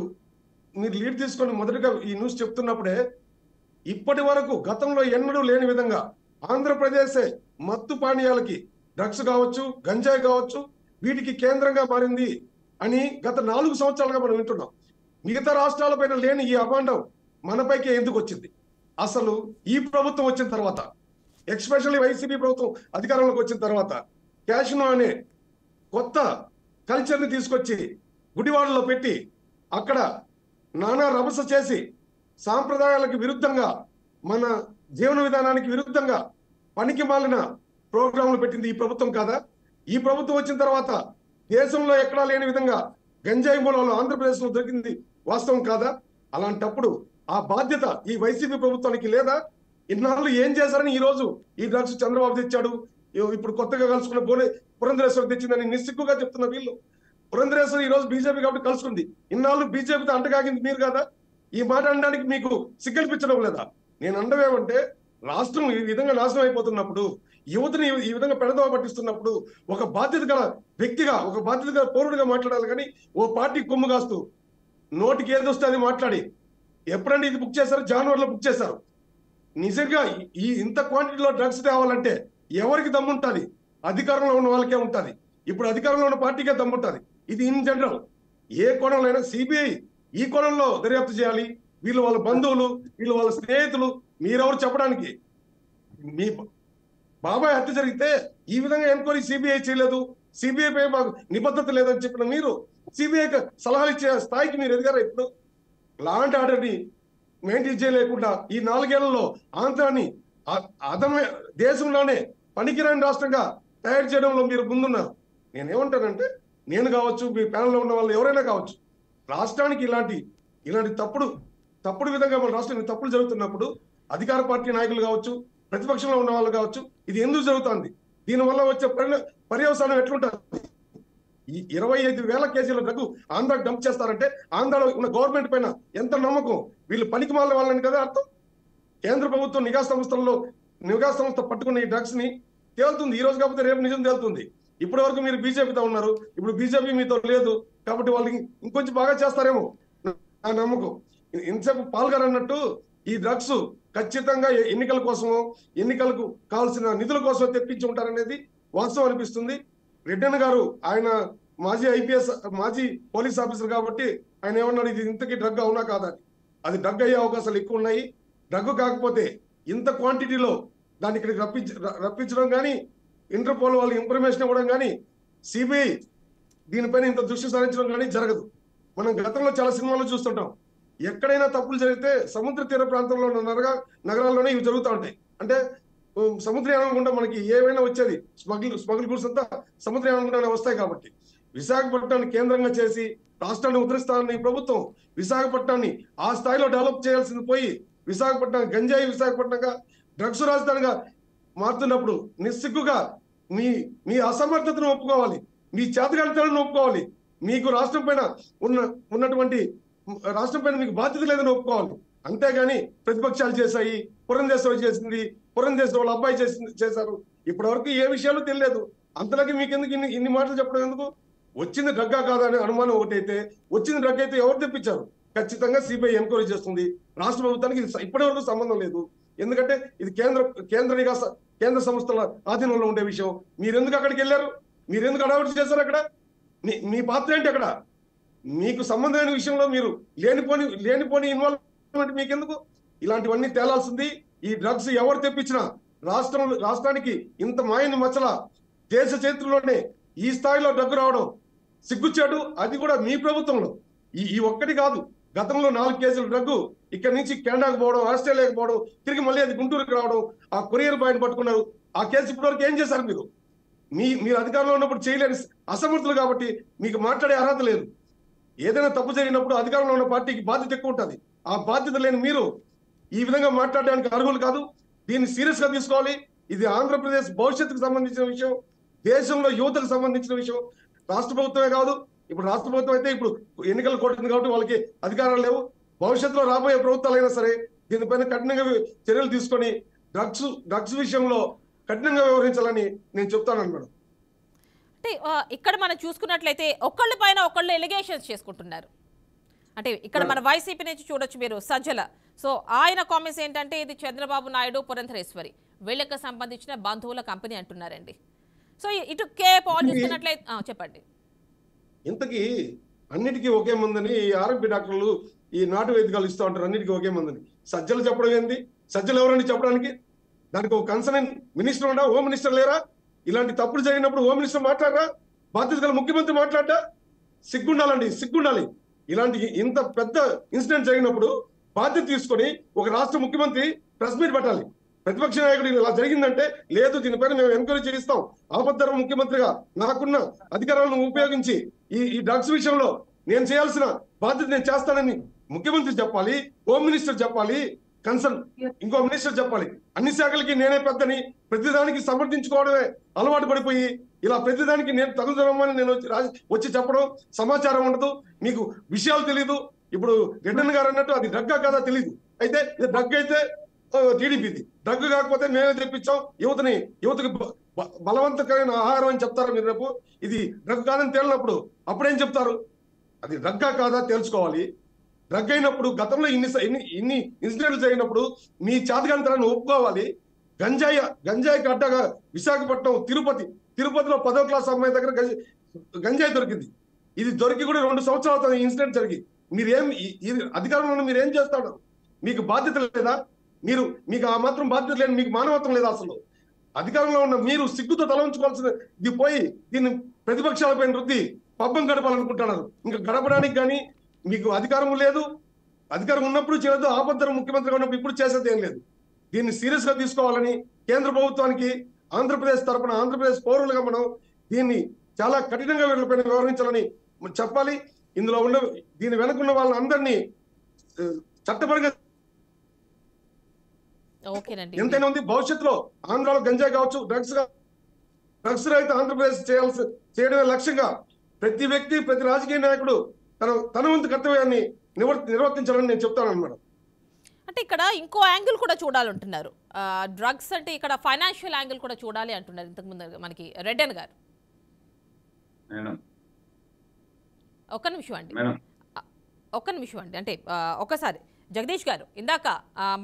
లీడ్ తీసుకొని మొదటగా ఈ న్యూస్ చెప్తున్నప్పుడే ఇప్పటి వరకు గతంలో ఎన్నడూ లేని విధంగా ఆంధ్రప్రదేశే మత్తు పానీయాలకి, డ్రగ్స్ కావచ్చు, గంజాయి కావచ్చు, వీటికి కేంద్రంగా మారింది అని గత 4 సంవత్సరాలుగా మనం వింటున్నాం. మిగతా రాష్ట్రాలపైన లేని ఈ అభాండం మనపైకి ఎందుకు వచ్చింది? అసలు ఈ ప్రభుత్వం వచ్చిన తర్వాత, ఎక్స్పెషల్లీ వైసీపీ ప్రభుత్వం అధికారంలోకి వచ్చిన తర్వాత, క్యాషినో అనే కొత్త కల్చర్ని తీసుకొచ్చి గుడివాడలో పెట్టి అక్కడ నానా రభస చేసి సాంప్రదాయాలకు విరుద్ధంగా, మన జీవన విధానానికి విరుద్ధంగా పనికి మాలిన ప్రోగ్రాంలు పెట్టింది ఈ ప్రభుత్వం కాదా? ఈ ప్రభుత్వం వచ్చిన తర్వాత దేశంలో ఎక్కడా లేని విధంగా గంజాయి మూలాలు ఆంధ్రప్రదేశ్లో దొరికింది వాస్తవం కాదా? అలాంటప్పుడు ఆ బాధ్యత ఈ వైసీపీ ప్రభుత్వానికి లేదా? ఇన్నాళ్ళు ఏం చేశారని ఈ రోజు ఈ డ్రగ్స్ చంద్రబాబు తెచ్చాడు, ఇప్పుడు కొత్తగా కలుసుకున్న పురంధరేశ్వరి తెచ్చిందని నిస్సిగ్గుగా చెప్తున్న వీళ్ళు. పురంధరేశ్వరి ఈ రోజు బీజేపీ కాబట్టి కలుసుకుంది. ఇన్నాళ్ళు బీజేపీతో అంటగాగింది మీరు కదా. ఈ మాట అనడానికి మీకు సిగ్గనిపించడం లేదా? నేను అండవేమంటే, రాష్ట్రం ఈ విధంగా నాశనం అయిపోతున్నప్పుడు, యువతని ఈ విధంగా పెడదవ పట్టిస్తున్నప్పుడు ఒక బాధ్యత గల వ్యక్తిగా, ఒక బాధ్యత గల పౌరుడిగా మాట్లాడాలి. కానీ ఓ పార్టీ కొమ్ము కాస్తూ నోటికి ఏది వస్తే అది మాట్లాడి ఎప్పుడంటే ఇది బుక్ చేశారు, జనవరిలో బుక్ చేశారు. నిజంగా ఈ ఇంత క్వాంటిటీలో డ్రగ్స్ తేవాలంటే ఎవరికి దమ్ముంటుంది? అధికారంలో ఉన్న వాళ్ళకే ఉంటుంది. ఇప్పుడు అధికారంలో ఉన్న పార్టీకే దమ్ముంటుంది. ఇది ఇన్ జనరల్ ఏ కోణంలో అయినా సిబిఐ ఈ కోణంలో దర్యాప్తు చేయాలి. వీళ్ళు వాళ్ళ బంధువులు, వీళ్ళు వాళ్ళ స్నేహితులు, మీరెవరు చెప్పడానికి? మీ బాబాయ్ హత్య జరిగితే ఈ విధంగా ఎంక్వైరీ సిబిఐ చేయలేదు, సిబిఐ పై మాకు నిబద్ధత లేదని చెప్పిన మీరు సిబిఐకి సలహాలు ఇచ్చే స్థాయికి మీరు ఎదిగారా? ఇప్పుడు లా అండ్ ఆర్డర్ని మెయింటైన్ చేయలేకుండా ఈ 4 ఏళ్లలో ఆంధ్రాని అదమే దేశంలోనే పనికిరాని రాష్ట్రంగా తయారు చేయడంలో మీరు ముందున్నారు. నేనేమంటానంటే, నేను కావచ్చు, మీ ప్యానల్లో ఉన్న వాళ్ళు ఎవరైనా కావచ్చు, రాష్ట్రానికి ఇలాంటి తప్పుడు విధంగా మన రాష్ట్రంలో తప్పులు జరుగుతున్నప్పుడు అధికార పార్టీ నాయకులు కావచ్చు, ప్రతిపక్షంలో ఉన్న వాళ్ళు కావచ్చు, ఇది ఎందుకు జరుగుతుంది, దీనివల్ల వచ్చే పర్యవసానం ఎట్లుంటుంది? ఈ 25,000 కేజీల డ్రగ్ ఆంధ్రాకి డంప్ చేస్తారంటే ఆంధ్రాలో ఉన్న గవర్నమెంట్ పైన ఎంత నమ్మకం? వీళ్ళు పనికి మాలిన వాళ్ళని కదా అర్థం. కేంద్ర ప్రభుత్వం నిఘా సంస్థ పట్టుకున్న ఈ డ్రగ్స్ ని తేలుతుంది. ఈ రోజు కాకపోతే రేపు నిజం తేలుతుంది. ఇప్పటి వరకు మీరు బీజేపీతో ఉన్నారు, ఇప్పుడు బీజేపీ మీతో లేదు కాబట్టి వాళ్ళకి ఇంకొంచెం బాగా చేస్తారేమో నా నమ్మకం. ఇంతసేపు పాల్గారు అన్నట్టు ఈ డ్రగ్స్ ఖచ్చితంగా ఎన్నికల కోసమో, ఎన్నికలకు కావాల్సిన నిధుల కోసం తెప్పించి ఉంటారనేది వాస్తవం అనిపిస్తుంది. రెడ్డన్న గారు ఆయన మాజీ మాజీ పోలీస్ ఆఫీసర్ కాబట్టి ఆయన ఏమన్నాడు, ఇది ఇంతకీ డ్రగ్ అవునా కాదా? అది డ్రగ్ అయ్యే అవకాశాలు ఎక్కువ ఉన్నాయి. డ్రగ్ కాకపోతే ఇంత క్వాంటిటీలో దాన్ని ఇక్కడికి రప్పించడం కానీ, ఇంటర్పోల్ వాళ్ళు ఇన్ఫర్మేషన్ ఇవ్వడం కానీ, సిబిఐ దీనిపైన ఇంత దృష్టి సారించడం కానీ జరగదు. మనం గతంలో చాలా సినిమాలు చూస్తుంటాం. ఎక్కడైనా తప్పులు జరిగితే సముద్ర తీర ప్రాంతంలో ఉన్న నగరాల్లోనే ఇవి జరుగుతూ ఉంటాయి. అంటే సముద్రయానం గుండా మనకి ఏవైనా వచ్చేది స్మగుల్ గూడ్స్ అంతా సముద్రయానం గుండా వస్తాయి. కాబట్టి విశాఖపట్నాన్ని కేంద్రంగా చేసి రాష్ట్రాన్ని ఉద్ధరిస్తానని ప్రభుత్వం విశాఖపట్నాన్ని ఆ స్థాయిలో డెవలప్ చేయాల్సింది పోయి విశాఖపట్నం గంజాయి విశాఖపట్నంగా డ్రగ్స్ రాజధానిగా మారుతున్నప్పుడు నిస్సిగ్గుగా మీ అసమర్థతను ఒప్పుకోవాలి, మీ చేతగానితనాన్ని ఒప్పుకోవాలి, మీకు రాష్ట్రం పైన ఉన్నటువంటి రాష్ట్రం పైన మీకు బాధ్యత లేదని ఒప్పుకోవాలి. అంతేగాని ప్రతిపక్షాలు చేశాయి, పురంధేశ్వరి చేసింది, పురంధేశ్వరి వాళ్ళ అబ్బాయి చేశారు, ఇప్పటి వరకు ఏ విషయాలు తెలియదు. అంతలోకి మీకు ఎందుకు ఇన్ని మాటలు చెప్పడం ఎందుకు? వచ్చింది డ్రగ్గా కాదా అనే అనుమానం ఒకటైతే, వచ్చింది డ్రగ్ అయితే ఎవరు తెప్పించారు? ఖచ్చితంగా సిబిఐ ఎంక్వైరీ చేస్తుంది. రాష్ట్ర ప్రభుత్వానికి ఇప్పటి వరకు సంబంధం లేదు. ఎందుకంటే ఇది కేంద్ర సంస్థల ఆధీనంలో ఉండే విషయం. మీరెందుకు అక్కడికి వెళ్ళారు? మీరెందుకు అడావిడి చేశారు? అక్కడ మీ పాత్ర ఏంటి? అక్కడ మీకు సంబంధమైన విషయంలో మీరు లేనిపోని ఇన్వాల్వ్మెంట్ మీకెందుకు? ఇలాంటివన్నీ తేలాల్సింది. ఈ డ్రగ్స్ ఎవరు తెప్పించినా రాష్ట్రానికి ఇంత మాయని మచ్చల దేశ చరిత్రలోనే ఈ స్థాయిలో డ్రగ్ రావడం సిగ్గుచ్చాడు. అది కూడా మీ ప్రభుత్వంలో. ఈ ఒక్కటి కాదు, గతంలో 4 కేజీల డ్రగ్ ఇక్కడ నుంచి కెనడాకు పోవడం, ఆస్ట్రేలియాకు పోవడం, తిరిగి మళ్ళీ అది గుంటూరుకి రావడం, ఆ కొరియర్ బాయ్ని పట్టుకున్నారు. ఆ కేసు ఇప్పటి వరకు ఏం చేశారు? మీరు అధికారంలో ఉన్నప్పుడు చేయలేని అసమర్థులు కాబట్టి మీకు మాట్లాడే అర్హత లేదు. ఏదైనా తప్పు జరిగినప్పుడు అధికారంలో ఉన్న పార్టీకి బాధ్యత ఎక్కువ ఉంటుంది. ఆ బాధ్యత లేని మీరు ఈ విధంగా మాట్లాడడానికి అర్హులు కాదు. దీన్ని సీరియస్ గా తీసుకోవాలి. ఇది ఆంధ్రప్రదేశ్ భవిష్యత్తుకు సంబంధించిన విషయం, దేశంలో యువతకు సంబంధించిన విషయం. రాష్ట్ర ప్రభుత్వమే కాదు, ఇప్పుడు రాష్ట్ర ప్రభుత్వం అయితే ఇప్పుడు ఎన్నికలు కొట్టింది కాబట్టి వాళ్ళకి అధికారాలు లేవు. భవిష్యత్తులో రాబోయే ప్రభుత్వాలైనా సరే దీనిపైన కఠినంగా చర్యలు తీసుకొని డ్రగ్స్ విషయంలో కఠినంగా వ్యవహరించాలని నేను చెప్తాను మేడం. అంటే ఇక్కడ మనం చూసుకున్నట్లయితే ఒకళ్ళ పైన ఒకళ్ళు ఎలిగేషన్స్ చేసుకుంటున్నారు. అంటే ఇక్కడ మన వైసీపీ నుంచి చూడొచ్చు మీరు సజ్జల. సో ఆయన కామెంట్స్ ఏంటంటే ఇది చంద్రబాబు నాయుడు, పురంధరేశ్వరి వీళ్ళకి సంబంధించిన బంధువుల కంపెనీ అంటున్నారండి. సో ఇటు పాల్ చూసుకున్నట్లయితే చెప్పండి. ఇంతకీ అన్నిటికీ ఒకే మందని ఆర్ఎంపీ డాక్టర్లు ఈ నాటు వైద్యాలు ఇస్తూ ఉంటారు. అన్నిటికీ ఒకే మందని సజ్జలు చెప్పడం ఏంది? సజ్జలు ఎవరండి చెప్పడానికి? దానికి ఒక కన్సర్న్ మినిస్టర్ ఉండా, హోమ్ మినిస్టర్ లేరా? ఇలాంటి తప్పులు జరిగినప్పుడు హోమ్ మినిస్టర్ మాట్లాడరా? బాధ్యత గల ముఖ్యమంత్రి మాట్లాడా? సిగ్గుండాలండి, సిగ్గుండాలి. ఇలాంటి ఇంత పెద్ద ఇన్సిడెంట్ జరిగినప్పుడు బాధ్యత తీసుకొని ఒక రాష్ట్ర ముఖ్యమంత్రి ప్రెస్ మీట్ పెట్టాలి. ప్రతిపక్ష నాయకుడు ఇలా జరిగిందంటే లేదు, దీనిపైన మేము ఎంక్వైరీ చేయిస్తాం, ఆపద్ధర ముఖ్యమంత్రిగా నాకున్న అధికారాలను ఉపయోగించి ఈ డ్రగ్స్ విషయంలో నేను చేయాల్సిన బాధ్యత నేను చేస్తానని ముఖ్యమంత్రి చెప్పాలి, హోమ్ మినిస్టర్ చెప్పాలి, కన్సర్న్ ఇంకో మినిస్టర్ చెప్పాలి. అన్ని శాఖలకి నేనే పెద్దని ప్రతిదానికి సమర్థించుకోవడమే అలవాటు పడిపోయి ఇలా ప్రతిదానికి నేను తగుదరమని నేను వచ్చి చెప్పడం, సమాచారం ఉండదు, మీకు విషయాలు తెలియదు. ఇప్పుడు రెడ్డన్ గారు అన్నట్టు అది డ్రగ్గా కాదా తెలియదు. అయితే ఇది డ్రగ్ అయితే టీడీపీది, డ్రగ్ కాకపోతే మేమే తెప్పించాం, యువతకి బలవంతకరమైన ఆహారం అని చెప్తారు మీరు. రేపు ఇది డ్రగ్ కాదని తేలినప్పుడు అప్పుడేం చెప్తారు? అది డ్రగ్గా కాదా తెలుసుకోవాలి. డ్రగ్ అయినప్పుడు గతంలో ఇన్ని ఇన్సిడెంట్లు జరిగినప్పుడు మీ చేతగాంతరాన్ని ఒప్పుకోవాలి. గంజాయికి అడ్డగా విశాఖపట్నం తిరుపతిలో 10వ క్లాస్ అమ్మాయి దగ్గర గంజాయి దొరికింది. ఇది దొరికి కూడా 2 సంవత్సరాలు అవుతుంది ఇన్సిడెంట్ జరిగి. అధికారంలో మీరు ఏం చేస్తాడు? మీకు బాధ్యత లేదా? మీకు ఆ మాత్రం బాధ్యత లేదు, మీకు మానవత్వం లేదా? అసలు అధికారంలో ఉన్న మీరు సిగ్గుతో తల ఉంచుకోవాల్సిన ఇది పోయి దీన్ని ప్రతిపక్షాలపైన రుద్ది పబ్బం గడపాలనుకుంటున్నారు. ఇంకా గడపడానికి కానీ మీకు అధికారం లేదు. అధికారం ఉన్నప్పుడు చేయదు, ఆపద్దరం ముఖ్యమంత్రిగా ఉన్నప్పుడు ఇప్పుడు చేసేది ఏం లేదు. దీన్ని సీరియస్ గా తీసుకోవాలని కేంద్ర ప్రభుత్వానికి ఆంధ్రప్రదేశ్ తరఫున ఆంధ్రప్రదేశ్ పౌరులుగా మనం దీన్ని చాలా కఠినంగా వీళ్ళపైన వ్యవహరించాలని చెప్పాలి. ఇందులో దీని వెనుకున్న వాళ్ళని అందరినీ చట్టపరంగా ఎంతైనా ఉంది. భవిష్యత్తులో ఆంధ్రాలో గంజాయి కావచ్చు, డ్రగ్స్ రహిత ఆంధ్రప్రదేశ్ చేయడమే లక్ష్యంగా ప్రతి వ్యక్తి, ప్రతి రాజకీయ నాయకుడు తన వంతు కర్తవ్యాన్ని నిర్వర్తించాలని నేను చెప్తాను అన్నమాట. అంటే ఇక్కడ ఇంకో యాంగిల్ కూడా చూడాలంటున్నారు. డ్రగ్స్ అంటే ఇక్కడ ఫైనాన్షియల్ యాంగిల్ కూడా చూడాలి అంటున్నారు ఇంతకుముందు మనకి రెడ్డన్ గారు. ఒక్క నిమిషం అండి అంటే ఒకసారి జగదీష్ గారు, ఇందాక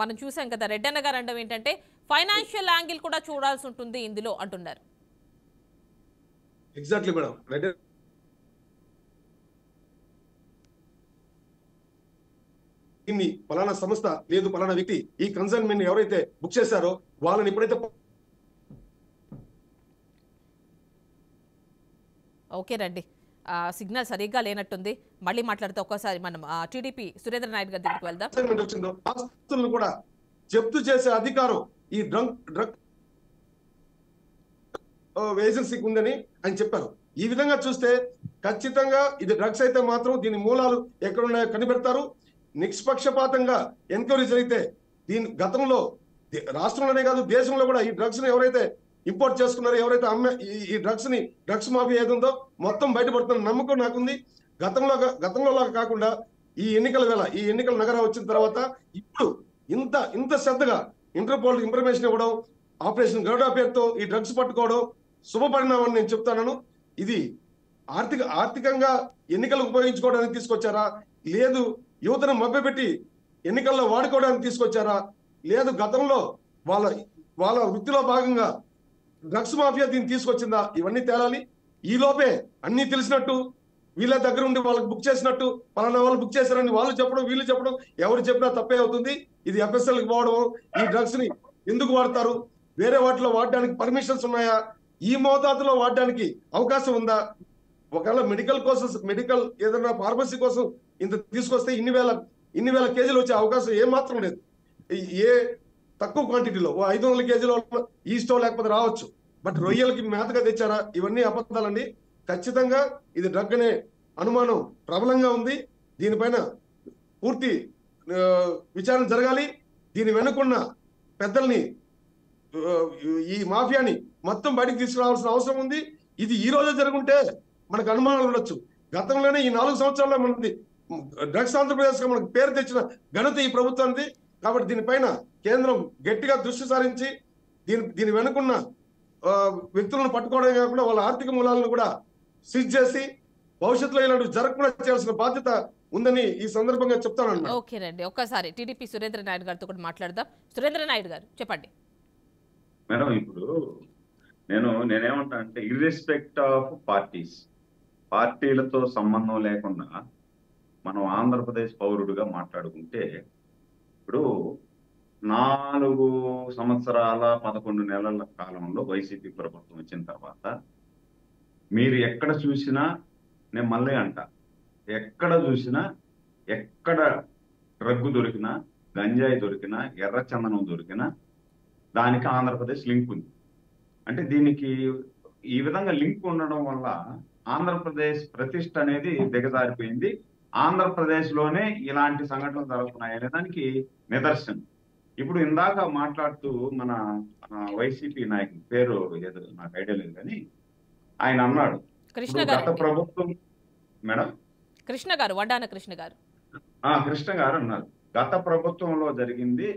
మనం చూసాం కదా, రెడ్డన్న గారు అనడం ఏంటంటే ఫైనాన్షియల్ యాంగిల్ కూడా చూడాల్సి ఉంటుంది ఇందులో అంటున్నారు. Exactly madam. దీన్ని పలానా సంస్థ లేదు పలానా వ్యక్తి ఈ కన్సైన్మెంట్ ఎవరైతే బుక్ చేశారో వాళ్ళని ఎప్పుడైతే ఓకే రండి, సిగ్నల్ సరిగ్గా లేనట్టుంది, మళ్ళీ మాట్లాడితే ఒక్కసారి మనం టీడీపీ సురేంద్ర నాయుడు గారి దగ్గరికి వెళ్దాం. వచ్చిందో ఆస్తులను కూడా జప్తు చేసే అధికారం ఈ డ్రగ్ ఏజెన్సీకి ఉందని ఆయన చెప్పారు. ఈ విధంగా చూస్తే ఖచ్చితంగా ఇది డ్రగ్స్ అయితే మాత్రం దీని మూలాలు ఎక్కడున్నాయో కనిపెడతారు. నిష్పక్షపాతంగా ఎంక్వైరీ జరిగితే దీని గతంలో రాష్ట్రంలోనే కాదు దేశంలో కూడా ఈ డ్రగ్స్ ని ఎవరైతే ఇంపోర్ట్ చేసుకున్నారో, ఎవరైతే ఈ డ్రగ్స్ మాఫియా ఏది ఉందో మొత్తం బయటపడుతున్న నమ్మకం నాకుంది. గతంలో కాకుండా ఈ ఎన్నికల నగరం వచ్చిన తర్వాత ఇప్పుడు ఇంత శ్రద్ధగా ఇంటర్పోల్ ఇన్ఫర్మేషన్ ఇవ్వడం, ఆపరేషన్ గరుడా పేరుతో ఈ డ్రగ్స్ పట్టుకోవడం శుభ పరిణామం నేను చెప్తాను. ఇది ఆర్థికంగా ఎన్నికలు ఉపయోగించుకోవడానికి తీసుకొచ్చారా, లేదు యువతను మభ్యపెట్టి ఎన్నికల్లో వాడుకోవడానికి తీసుకొచ్చారా, లేదు గతంలో వాళ్ళ వృత్తిలో భాగంగా డ్రగ్స్ మాఫియా దీన్ని తీసుకొచ్చిందా, ఇవన్నీ తేలాలి. ఈ లోపే అన్ని తెలిసినట్టు వీళ్ళ దగ్గర ఉండి వాళ్ళకి బుక్ చేసినట్టు పలానా వాళ్ళు బుక్ చేశారని వాళ్ళు చెప్పడం వీళ్ళు చెప్పడం ఎవరు చెప్పినా తప్పే అవుతుంది. ఇది ఎఫ్ఎస్ఎల్కి పోవడం, ఈ డ్రగ్స్ ని ఎందుకు వాడతారు, వేరే వాటిలో వాడడానికి పర్మిషన్స్ ఉన్నాయా, ఈ మోతాదులో వాడడానికి అవకాశం ఉందా, ఒకవేళ మెడికల్ ఏదైనా ఫార్మసీ కోసం ఇంత తీసుకొస్తే ఇన్ని వేల కేజీలు వచ్చే అవకాశం ఏమాత్రం లేదు. ఏ తక్కువ క్వాంటిటీలో 500 కేజీల ఈస్టో లేకపోతే రావచ్చు, బట్ రొయ్యలకి మేతగా తెచ్చారా, ఇవన్నీ అబద్ధాలండి. ఖచ్చితంగా ఇది డ్రగ్ అనే అనుమానం ప్రబలంగా ఉంది. దీనిపైన పూర్తి విచారణ జరగాలి. దీని వెనుకున్న పెద్దల్ని, ఈ మాఫియాని మొత్తం బయటికి తీసుకురావాల్సిన అవసరం ఉంది. ఇది ఈ రోజే జరుగుంటే మనకు అనుమానాలు ఉండొచ్చు. గతంలోనే ఈ 4 సంవత్సరాల్లో మనది డ్రగ్స్ ఆంధ్రప్రదేశ్ గా మనకు పేరు తెచ్చిన ఘనత ఈ ప్రభుత్వానికి. కాబట్టి దీనిపైన కేంద్రం గట్టిగా దృష్టి సారించి దీని వెనుకున్న వ్యక్తులను పట్టుకోవడమే కాకుండా వాళ్ళ ఆర్థిక మూలాలను కూడా సీజ్ చేసి భవిష్యత్తులో ఇలాంటి జరగకుండా చేయాల్సిన బాధ్యత ఉందని ఈ సందర్భంగా చెప్తానన్నా. ఓకే రండి, ఒక్కసారి టీడీపీ సురేంద్ర నాయుడు గారితో కూడా మాట్లాడదాం. సురేంద్ర నాయుడు గారు చెప్పండి. మేడం, ఇప్పుడు నేనేమంటా అంటే ఇర్రెస్పెక్ట్ ఆఫ్ పార్టీలతో సంబంధం లేకుండా మనం ఆంధ్రప్రదేశ్ పౌరుడిగా మాట్లాడుకుంటే, ఇప్పుడు 4 సంవత్సరాల 11 నెలల కాలంలో వైసీపీ ప్రభుత్వం వచ్చిన తర్వాత మీరు ఎక్కడ చూసినా, నేను మళ్ళీ అంట, ఎక్కడ చూసినా ఎక్కడ డ్రగ్గు దొరికినా, గంజాయి దొరికినా, ఎర్రచందనం దొరికినా దానికి ఆంధ్రప్రదేశ్ లింక్ ఉంది. అంటే దీనికి ఈ విధంగా లింక్ ఉండడం వల్ల ఆంధ్రప్రదేశ్ ప్రతిష్ట అనేది దిగజారిపోయింది. ఆంధ్రప్రదేశ్ లోనే ఇలాంటి సంఘటనలు జరుగుతున్నాయనే దానికి నిదర్శనం. ఇప్పుడు ఇందాక మాట్లాడుతూ మన వైసీపీ నాయకుడి పేరు ఏదో నాకు ఐడియా లేదు కానీ ఆయన అన్నాడు, గత ప్రభుత్వం మేడం కృష్ణ గారు, వడ్డాన కృష్ణ గారు అన్నారు, గత ప్రభుత్వంలో జరిగింది,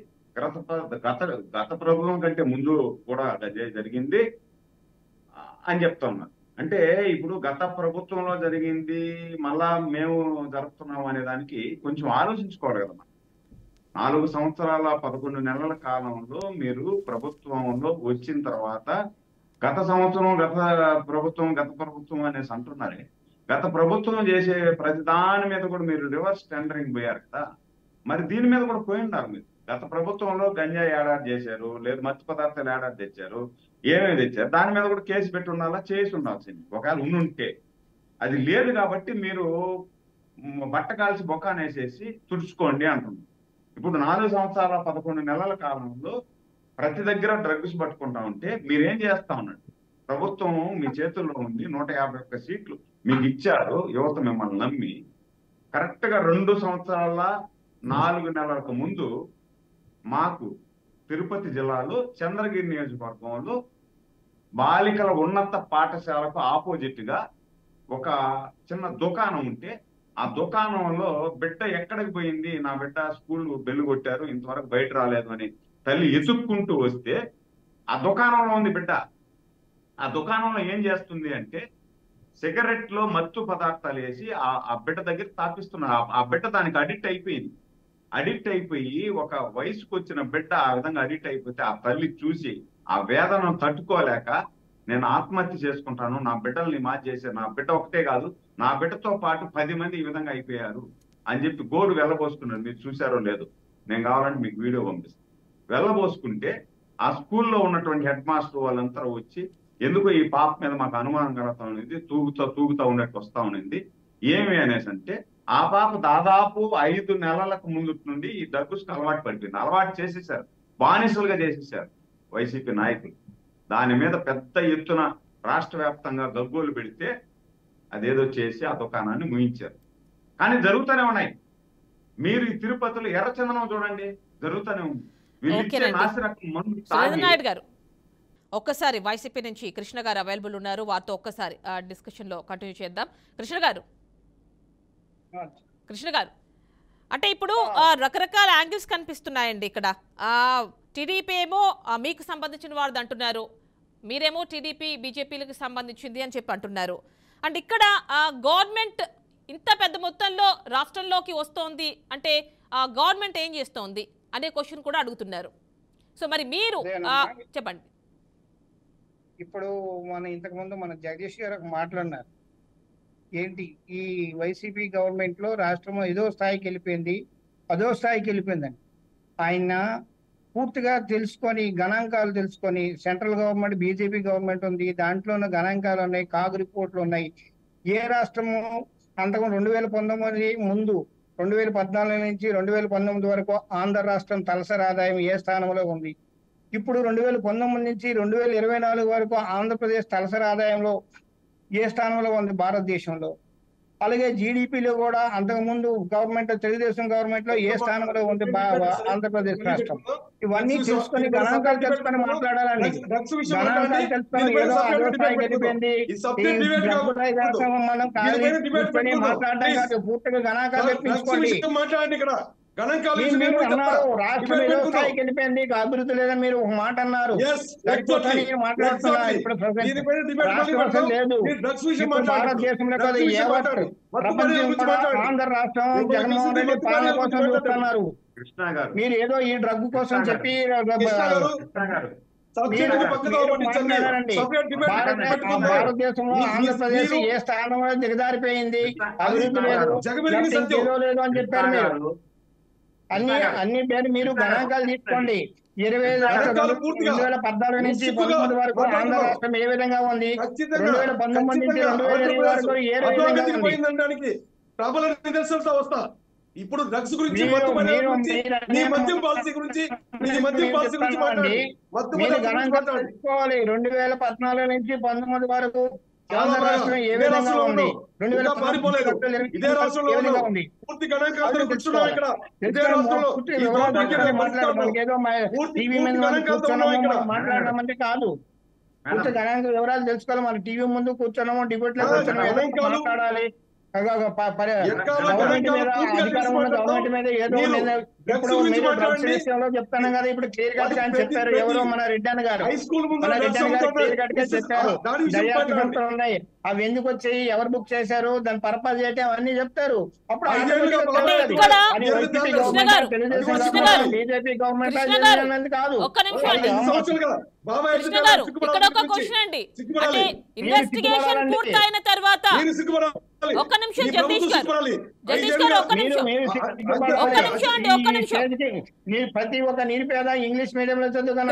గత ప్రభుత్వం కంటే ముందు కూడా జరిగింది అని చెప్తా ఉన్నారు. అంటే ఇప్పుడు గత ప్రభుత్వంలో జరిగింది మళ్ళా మేము జరుపుతున్నాం అనే దానికి కొంచెం ఆలోచించుకోవాలి కదా. 4 సంవత్సరాల 11 నెలల కాలంలో మీరు ప్రభుత్వంలో వచ్చిన తర్వాత గత సంవత్సరం గత ప్రభుత్వం అనేసి అంటున్నారే, గత ప్రభుత్వం చేసే ప్రతి దాని మీద కూడా మీరు రివర్స్ టెండరింగ్ పోయారు కదా. మరి దీని మీద కూడా పోయి ఉన్నారు మీరు. గత ప్రభుత్వంలో గంజాయి ఏడాది చేశారు, లేదు మత్తు పదార్థాలు ఏడాది తెచ్చారు, ఏమేమి తెచ్చారు, దాని మీద కూడా కేసు పెట్టి ఉండాలా, చేసి ఉండాల్సింది ఒకవేళ ఉండుంటే. అది లేదు కాబట్టి మీరు బట్ట కాల్చి బొక్కానేసేసి తుడుచుకోండి అంటున్నారు. ఇప్పుడు 4 సంవత్సరాల 11 నెలల కాలంలో ప్రతి దగ్గర డ్రగ్స్ పట్టుకుంటా ఉంటే మీరేం చేస్తా ఉన్నట్టు? ప్రభుత్వం మీ చేతుల్లో ఉంది, 151 సీట్లు మీకు ఇచ్చారు, యువత మిమ్మల్ని నమ్మి. కరెక్ట్ గా 2 సంవత్సరాల 4 నెలలకు ముందు మాకు తిరుపతి జిల్లాలో చంద్రగిరి నియోజకవర్గంలో బాలికల ఉన్నత పాఠశాలకు ఆపోజిట్ గా ఒక చిన్న దుకాణం ఉంటే, ఆ దుకాణంలో బిడ్డ ఎక్కడికి పోయింది, నా బిడ్డ స్కూల్ బెల్లు కొట్టారు ఇంతవరకు బయట రాలేదు అని తల్లి ఎతుక్కుంటూ వస్తే, ఆ దుకాణంలో ఉంది బిడ్డ. ఆ దుకాణంలో ఏం చేస్తుంది అంటే సిగరెట్ లో మత్తు పదార్థాలు వేసి ఆ బిడ్డ దగ్గర తాపిస్తున్నారు. ఆ బిడ్డ దానికి అడిక్ట్ అయిపోయింది. అడిక్ట్ అయిపోయి ఒక వయసుకు వచ్చిన బిడ్డ ఆ విధంగా అడిక్ట్ అయిపోతే ఆ తల్లి చూసి ఆ వేదనను తట్టుకోలేక నేను ఆత్మహత్య చేసుకుంటాను, నా బిడ్డల్ని మార్చేసారు, నా బిడ్డ ఒకటే కాదు నా బిడ్డతో పాటు 10 మంది ఈ విధంగా అయిపోయారు అని చెప్పి గోడు వెళ్ళబోసుకున్నారు. మీరు చూసారో లేదు, నేను కావాలంటే మీకు వీడియో పంపిస్తాను. వెళ్ళబోసుకుంటే ఆ స్కూల్లో ఉన్నటువంటి హెడ్ మాస్టర్ వాళ్ళంతా వచ్చి, ఎందుకు ఈ పాప మీద మాకు అనుమానం కలుగుతా ఉన్నది, తూగుతా ఉన్నట్టు వస్తా ఉన్నది, ఏమి అనేసి అంటే ఆ పాప దాదాపు 5 నెలలకు ముందు నుండి ఈ డ్రగ్స్కి అలవాటు పడిపోయింది. అలవాటు చేసేసారు, బానిసలుగా చేసేసారు వైసీపీ నాయకులు. దాని మీద పెద్ద ఎత్తున రాష్ట్ర వ్యాప్తంగా గగ్గోలు పెడితే అదేదో చేసి ఆ దుకాణాన్ని ముయించారు. కానీ జరుగుతూనే ఉన్నాయి. మీరు ఈ తిరుపతిలో ఎర్రచందనం చూడండి, జరుగుతూనే ఉంది. నాయుడు గారు ఒక్కసారి వైసీపీ నుంచి కృష్ణ గారు అవైలబుల్ ఉన్నారు, వారితో ఒక్కసారి డిస్కషన్ లో కంటిన్యూ చేద్దాం. కృష్ణ గారు అంటే ఇప్పుడు రకరకాల యాంగిల్స్ కనిపిస్తున్నాయండి ఇక్కడ. టీడీపీ ఏమో మీకు సంబంధించిన వారు అంటున్నారు, మీరేమో టీడీపీ బీజేపీలకు సంబంధించింది అని చెప్పి అంటున్నారు. అండ్ ఇక్కడ గవర్నమెంట్ ఇంత పెద్ద మొత్తంలో రాష్ట్రంలోకి వస్తోంది అంటే గవర్నమెంట్ ఏం చేస్తోంది అనే క్వశ్చన్ కూడా అడుగుతున్నారు. సో మరి మీరు చెప్పండి. ఇప్పుడు ఇంతకు ముందు మన జగదీష్ గారు మాట్లాడినారు, ఏంటి ఈ వైసీపీ గవర్నమెంట్ లో రాష్ట్రం ఏదో స్థాయికి వెళ్ళిపోయింది, అదో స్థాయికి వెళ్ళిపోయిందని. ఆయన పూర్తిగా తెలుసుకొని గణాంకాలు తెలుసుకొని, సెంట్రల్ గవర్నమెంట్ బీజేపీ గవర్నమెంట్ ఉంది, దాంట్లోనూ గణాంకాలు ఉన్నాయి, కాగు రిపోర్ట్లు ఉన్నాయి. ఏ రాష్ట్రము అంతకు 2019 ముందు 2014 నుంచి 2019 వరకు ఆంధ్ర రాష్ట్రం తలసరి ఆదాయం ఏ స్థానంలో ఉంది, ఇప్పుడు 2019 నుంచి 2024 వరకు ఆంధ్రప్రదేశ్ తలసరి ఆదాయంలో ఏ స్థానంలో ఉంది భారతదేశంలో. అలాగే జీడిపిలో కూడా అంతకుముందు గవర్నమెంట్ తెలుగుదేశం గవర్నమెంట్ లో ఏ స్థానంలో ఉంది ఆంధ్రప్రదేశ్ రాష్ట్రం. ఇవన్నీ తెలుసుకొని గణాంకాలు తెలుసుకొని మాట్లాడాలండి. గణాంకాలు తెలుసుకొని ఏదో అదో స్థాయికి వెళ్ళిపోయింది మనం కూర్చొని మాట్లాడడం కాదు, పూర్తిగా గణాంకాలు తెప్పించుకోండి. అన్నారు రాష్ట్రం ఏదో స్థాయికి వెళ్ళిపోయింది, అభివృద్ధి లేదని మీరు ఒక మాట అన్నారు, మాట్లాడుతున్నా. ఇప్పుడు రాష్ట్రం అసలు లేదు, భారతదేశంలో కాదు ప్రపంచం కూడా ఆంధ్ర రాష్ట్రం జగన్మోహన్ రెడ్డి పాలన కోసం చూస్తున్నారు. మీరు ఏదో ఈ డ్రగ్ కోసం చెప్పి భారతదేశంలో ఆంధ్రప్రదేశ్ ఏ స్థానంలో దిగజారిపోయింది, అభివృద్ధి లేదు లేదు అని చెప్పారు మీరు. అన్ని పేరు మీరు గణాంకాలు తీసుకోండి. 2014 నుంచి 19 వరకు ఆంధ్ర రాష్ట్రం ఏ విధంగా ఉంది, 2019 నుంచి 2020 వరకు ఏ విధంగా ఉంది. ఇప్పుడు డ్రగ్స్ గురించి మద్యం పాలసీ గురించి గణాంకాలు తెలుసుకోవాలి. 2014 నుంచి 19 వరకు ఆంధ్ర రాష్ట్రం ఏ విధంగా ఉంది, 2019 ఇదే రాష్ట్రంలో ఉంది. పూర్తి గణాంకాలు కూర్చున్నాం ఇక్కడ, ఏదో టీవీ మీద మాట్లాడడం అంటే కాదు. పూర్తి గణాంక వివరాలు తెలుసుకోవాలి. మన టీవీ ముందు కూర్చున్నాము, డిబేట్ లో కూర్చున్నాము, మాట్లాడాలి. గవర్నమెంట్ మీద అధికారం ఉన్న గవర్నమెంట్ మీద ఏదో ఇప్పుడు మీరు డ్రగ్స్ విషయంలో చెప్తాను కదా, ఇప్పుడు క్లియర్ కట్ గా చెప్పారు ఎవరో మన రెడ్డి గారు క్లియర్ కట్ గా చెప్పారు. దర్యాప్తు సంస్థలు ఉన్నాయి, అవి ఎందుకు వచ్చాయి, ఎవరు బుక్ చేశారు, దాని పర్పస్ ఏంటి అవన్నీ చెప్తారు. అప్పుడు బీజేపీ గవర్నమెంట్ కాదు. ఇక్కడ ఒక క్వశ్చన్ అండి, అంటే ఇన్వెస్టిగేషన్ పూర్తయిన తర్వాత ఒక్క నిమిషం జగదీష్ గారు ఒక్క నిమిషం అండి, ఒక్క నిమిషం. మీరు ప్రతి ఒక్క నిరుపేద ఇంగ్లీష్ మీడియం లో చదువుకున్న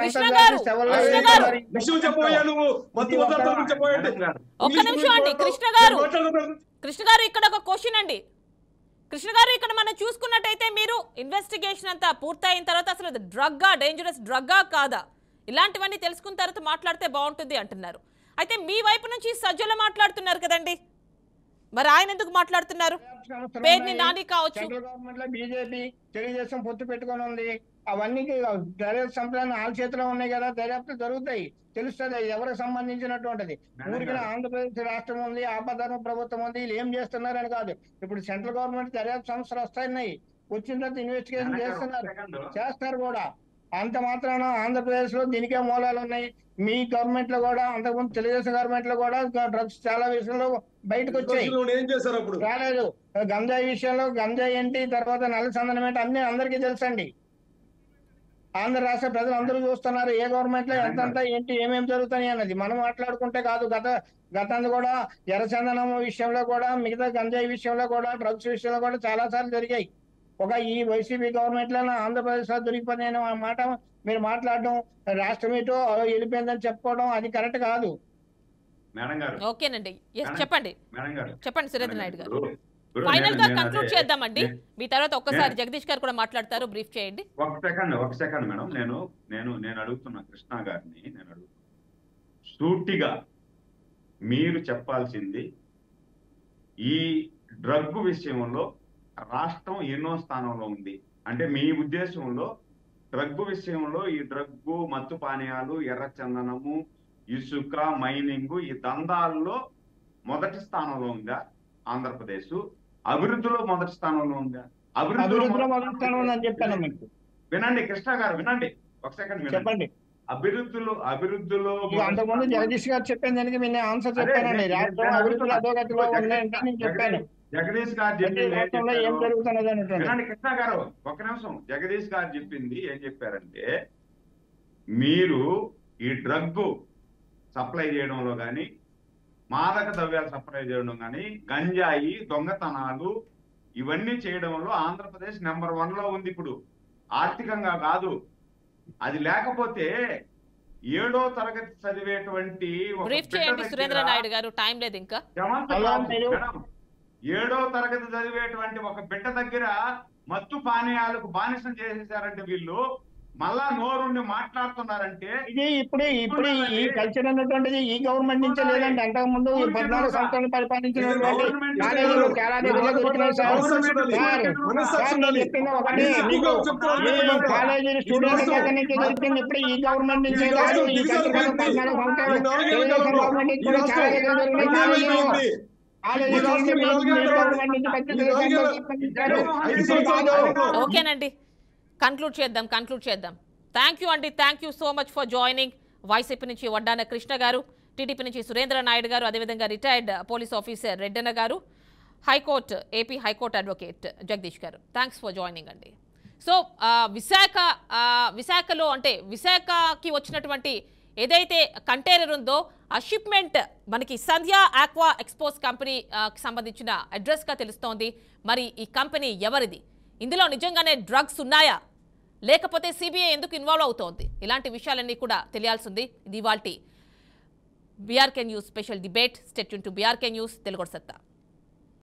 ఒక్క నిమిషం అండి కృష్ణ గారు ఇక్కడ ఒక క్వశ్చన్ అండి. కృష్ణ గారు, ఇక్కడ మనం చూసుకున్నట్టయితే మీరు ఇన్వెస్టిగేషన్ అంతా పూర్తయిన తర్వాత అసలు డ్రగ్గా, డేంజరస్ డ్రగ్గా కాదా, ఇలాంటివన్నీ తెలుసుకున్న తర్వాత మాట్లాడితే బాగుంటుంది అంటున్నారు. అయితే మీ వైపు నుంచి సజ్జలు మాట్లాడుతున్నారు కదండి, మరి ఆయన ఎందుకు మాట్లాడుతున్నారు? పేరుని నాని కావచ్చు, సెంట్రల్ గవర్నమెంట్ లో బీజేపీ తెలుగుదేశం పొత్తు పెట్టుకొని ఉంది, అవన్నీ దర్యాప్తు సంప్రదాయం వాళ్ళ చేతిలో ఉన్నాయి కదా, దర్యాప్తు జరుగుతాయి, తెలుస్తుంది ఎవరికి సంబంధించినటువంటిది. ఊరికి ఆంధ్రప్రదేశ్ రాష్ట్రం ఉంది, ఆపద్ధర్మ ప్రభుత్వం ఉంది, వీళ్ళు ఏం చేస్తున్నారని కాదు. ఇప్పుడు సెంట్రల్ గవర్నమెంట్ దర్యాప్తు సంస్థలు వస్తాయి, వచ్చిన తర్వాత ఇన్వెస్టిగేషన్ చేస్తారు కూడా. అంత మాత్రాన ఆంధ్రప్రదేశ్ లో దీనికే మూలాలు ఉన్నాయి. మీ గవర్నమెంట్ లో కూడా, అంతకుముందు తెలుగుదేశం గవర్నమెంట్ లో కూడా డ్రగ్స్ చాలా విషయంలో బయటకు వచ్చాయి. రాలేదు, గంజాయి విషయంలో గంజాయి ఏంటి, తర్వాత నల్ల సందనం ఏంటి అన్ని అందరికీ తెలుసండి. ఆంధ్ర రాష్ట్ర ప్రజలు అందరూ చూస్తున్నారు ఏ గవర్నమెంట్ లో ఎంతంతా ఏంటి ఏమేమి జరుగుతాయి అన్నది. మనం మాట్లాడుకుంటే కాదు, గతంలో కూడా ఎర్రచందనం విషయంలో కూడా, మిగతా గంజాయి విషయంలో కూడా, డ్రగ్స్ విషయంలో కూడా చాలా సార్లు జరిగాయి. ఒక ఈ వైసీపీ గవర్నమెంట్ లో ఆంధ్రప్రదేశ్ లో దొరికిపోయిన మాట మీరు మాట్లాడడం, రాష్ట్రం ఏటో వెళ్ళిపోయిందని చెప్పుకోవడం అది కరెక్ట్ కాదు. ఓకేనండి, చెప్పండి సురేంద్ర నాయుడు గారు. ఫైనల్ గా కంక్లూడ్ చేద్దామండి, మీ తర్వాత ఒక్కసారి జగదీష్ గారు కూడా మాట్లాడతారు, బ్రీఫ్ చేయండి. ఒక సెకండ్ మేడం, నేను అడుగుతున్నా కృష్ణ గారిని, సూటిగా మీరు చెప్పాల్సింది, ఈ డ్రగ్ విషయంలో రాష్ట్రం ఎన్నో స్థానంలో ఉంది అంటే మీ ఉద్దేశంలో డ్రగ్ విషయంలో ఈ డ్రగ్గు, మత్తు పానీయాలు, ఎర్రచందనము, ఇసుక, మైనింగ్ ఈ దందాల్లో మొదటి స్థానంలో ఉందా ఆంధ్రప్రదేశ్? అభివృద్ధిలో మొదటి స్థానంలో ఉందా? అభివృద్ధిలో మొదటి స్థానంలో అని చెప్పాను మీకు. వినండి కృష్ణ గారు, వినండి ఒక సెకండ్ చెప్పండి. అభివృద్ధిలో అంతకుముందు జగదీష్ గారు చెప్పిన దానికి నేను ఆన్సర్ చెప్పానండి. రాష్ట్రం అభివృద్ధిలో అధోగతిలో ఉందంటే నేను చెప్పాను. జగదీష్ గారు చెప్పింది ఏం జరుగుతున్నది కృష్ణ గారు, ఒక నిమిషం. జగదీష్ గారు చెప్పింది ఏం చెప్పారంటే, మీరు ఈ డ్రగ్ సప్లై చేయడంలో కానీ, మాదక ద్రవ్యాలు సప్లై చేయడం కానీ, గంజాయి, దొంగతనాలు ఇవన్నీ చేయడంలో ఆంధ్రప్రదేశ్ నెంబర్ 1 లో ఉంది. ఇప్పుడు ఆర్థికంగా కాదు. అది లేకపోతే 7వ తరగతి చదివేటువంటి సురేంద్ర నాయుడు గారు, టైం లేదు ఇంకా. 7వ తరగతి చదివేటువంటి ఒక బిడ్డ దగ్గర మత్తు పానీయాలకు బానిసం చేసేసారంటే వీళ్ళు, మళ్ళా నోరుండి మాట్లాడుతున్నారంటే ఇది ఇప్పుడు ఈ కల్చర్ అన్నటువంటిది ఈ గవర్నమెంట్ నుంచే లేదండి. అంతకు ముందు 14 సంవత్సరాలు పరిపాలించిన కాలేజీ స్టూడెంట్ దగ్గర నుంచి దొరికింది ఇప్పుడు ఈ గవర్నమెంట్ నుంచే కాదు. ఈ 14 సంవత్సరాలు గవర్నమెంట్ నుంచి కూడా చాలా దగ్గర దొరికినాయి. ఓకేనండి, కంక్లూడ్ చేద్దాం. థ్యాంక్ యూ అండి, thank you so much for joining. YCP నుంచి వడ్డాన కృష్ణ గారు, టీడీపీ నుంచి సురేంద్ర నాయుడు గారు, అదేవిధంగా రిటైర్డ్ పోలీస్ ఆఫీసర్ రెడ్డన్న గారు, ఏపీ హైకోర్టు అడ్వకేట్ జగదీష్ గారు. థ్యాంక్స్ ఫర్ జాయినింగ్ అండి. సో విశాఖలో అంటే విశాఖకి వచ్చినటువంటి ఏదైతే కంటైనర్ ఉందో ఆ షిప్మెంట్ మనకి సంధ్య ఆక్వా ఎక్స్పోర్ట్ కంపెనీకి సంబంధించిన అడ్రస్గా తెలుస్తోంది. మరి ఈ కంపెనీ ఎవరిది, ఇందులో నిజంగానే డ్రగ్స్ ఉన్నాయా, లేకపోతే సిబిఐ ఎందుకు ఇన్వాల్వ్ అవుతోంది, ఇలాంటి విషయాలన్నీ కూడా తెలియాల్సింది. ఇది ఇవాల్టి BRK news special debate. Stay tune to BRK news Telugu సత్తా.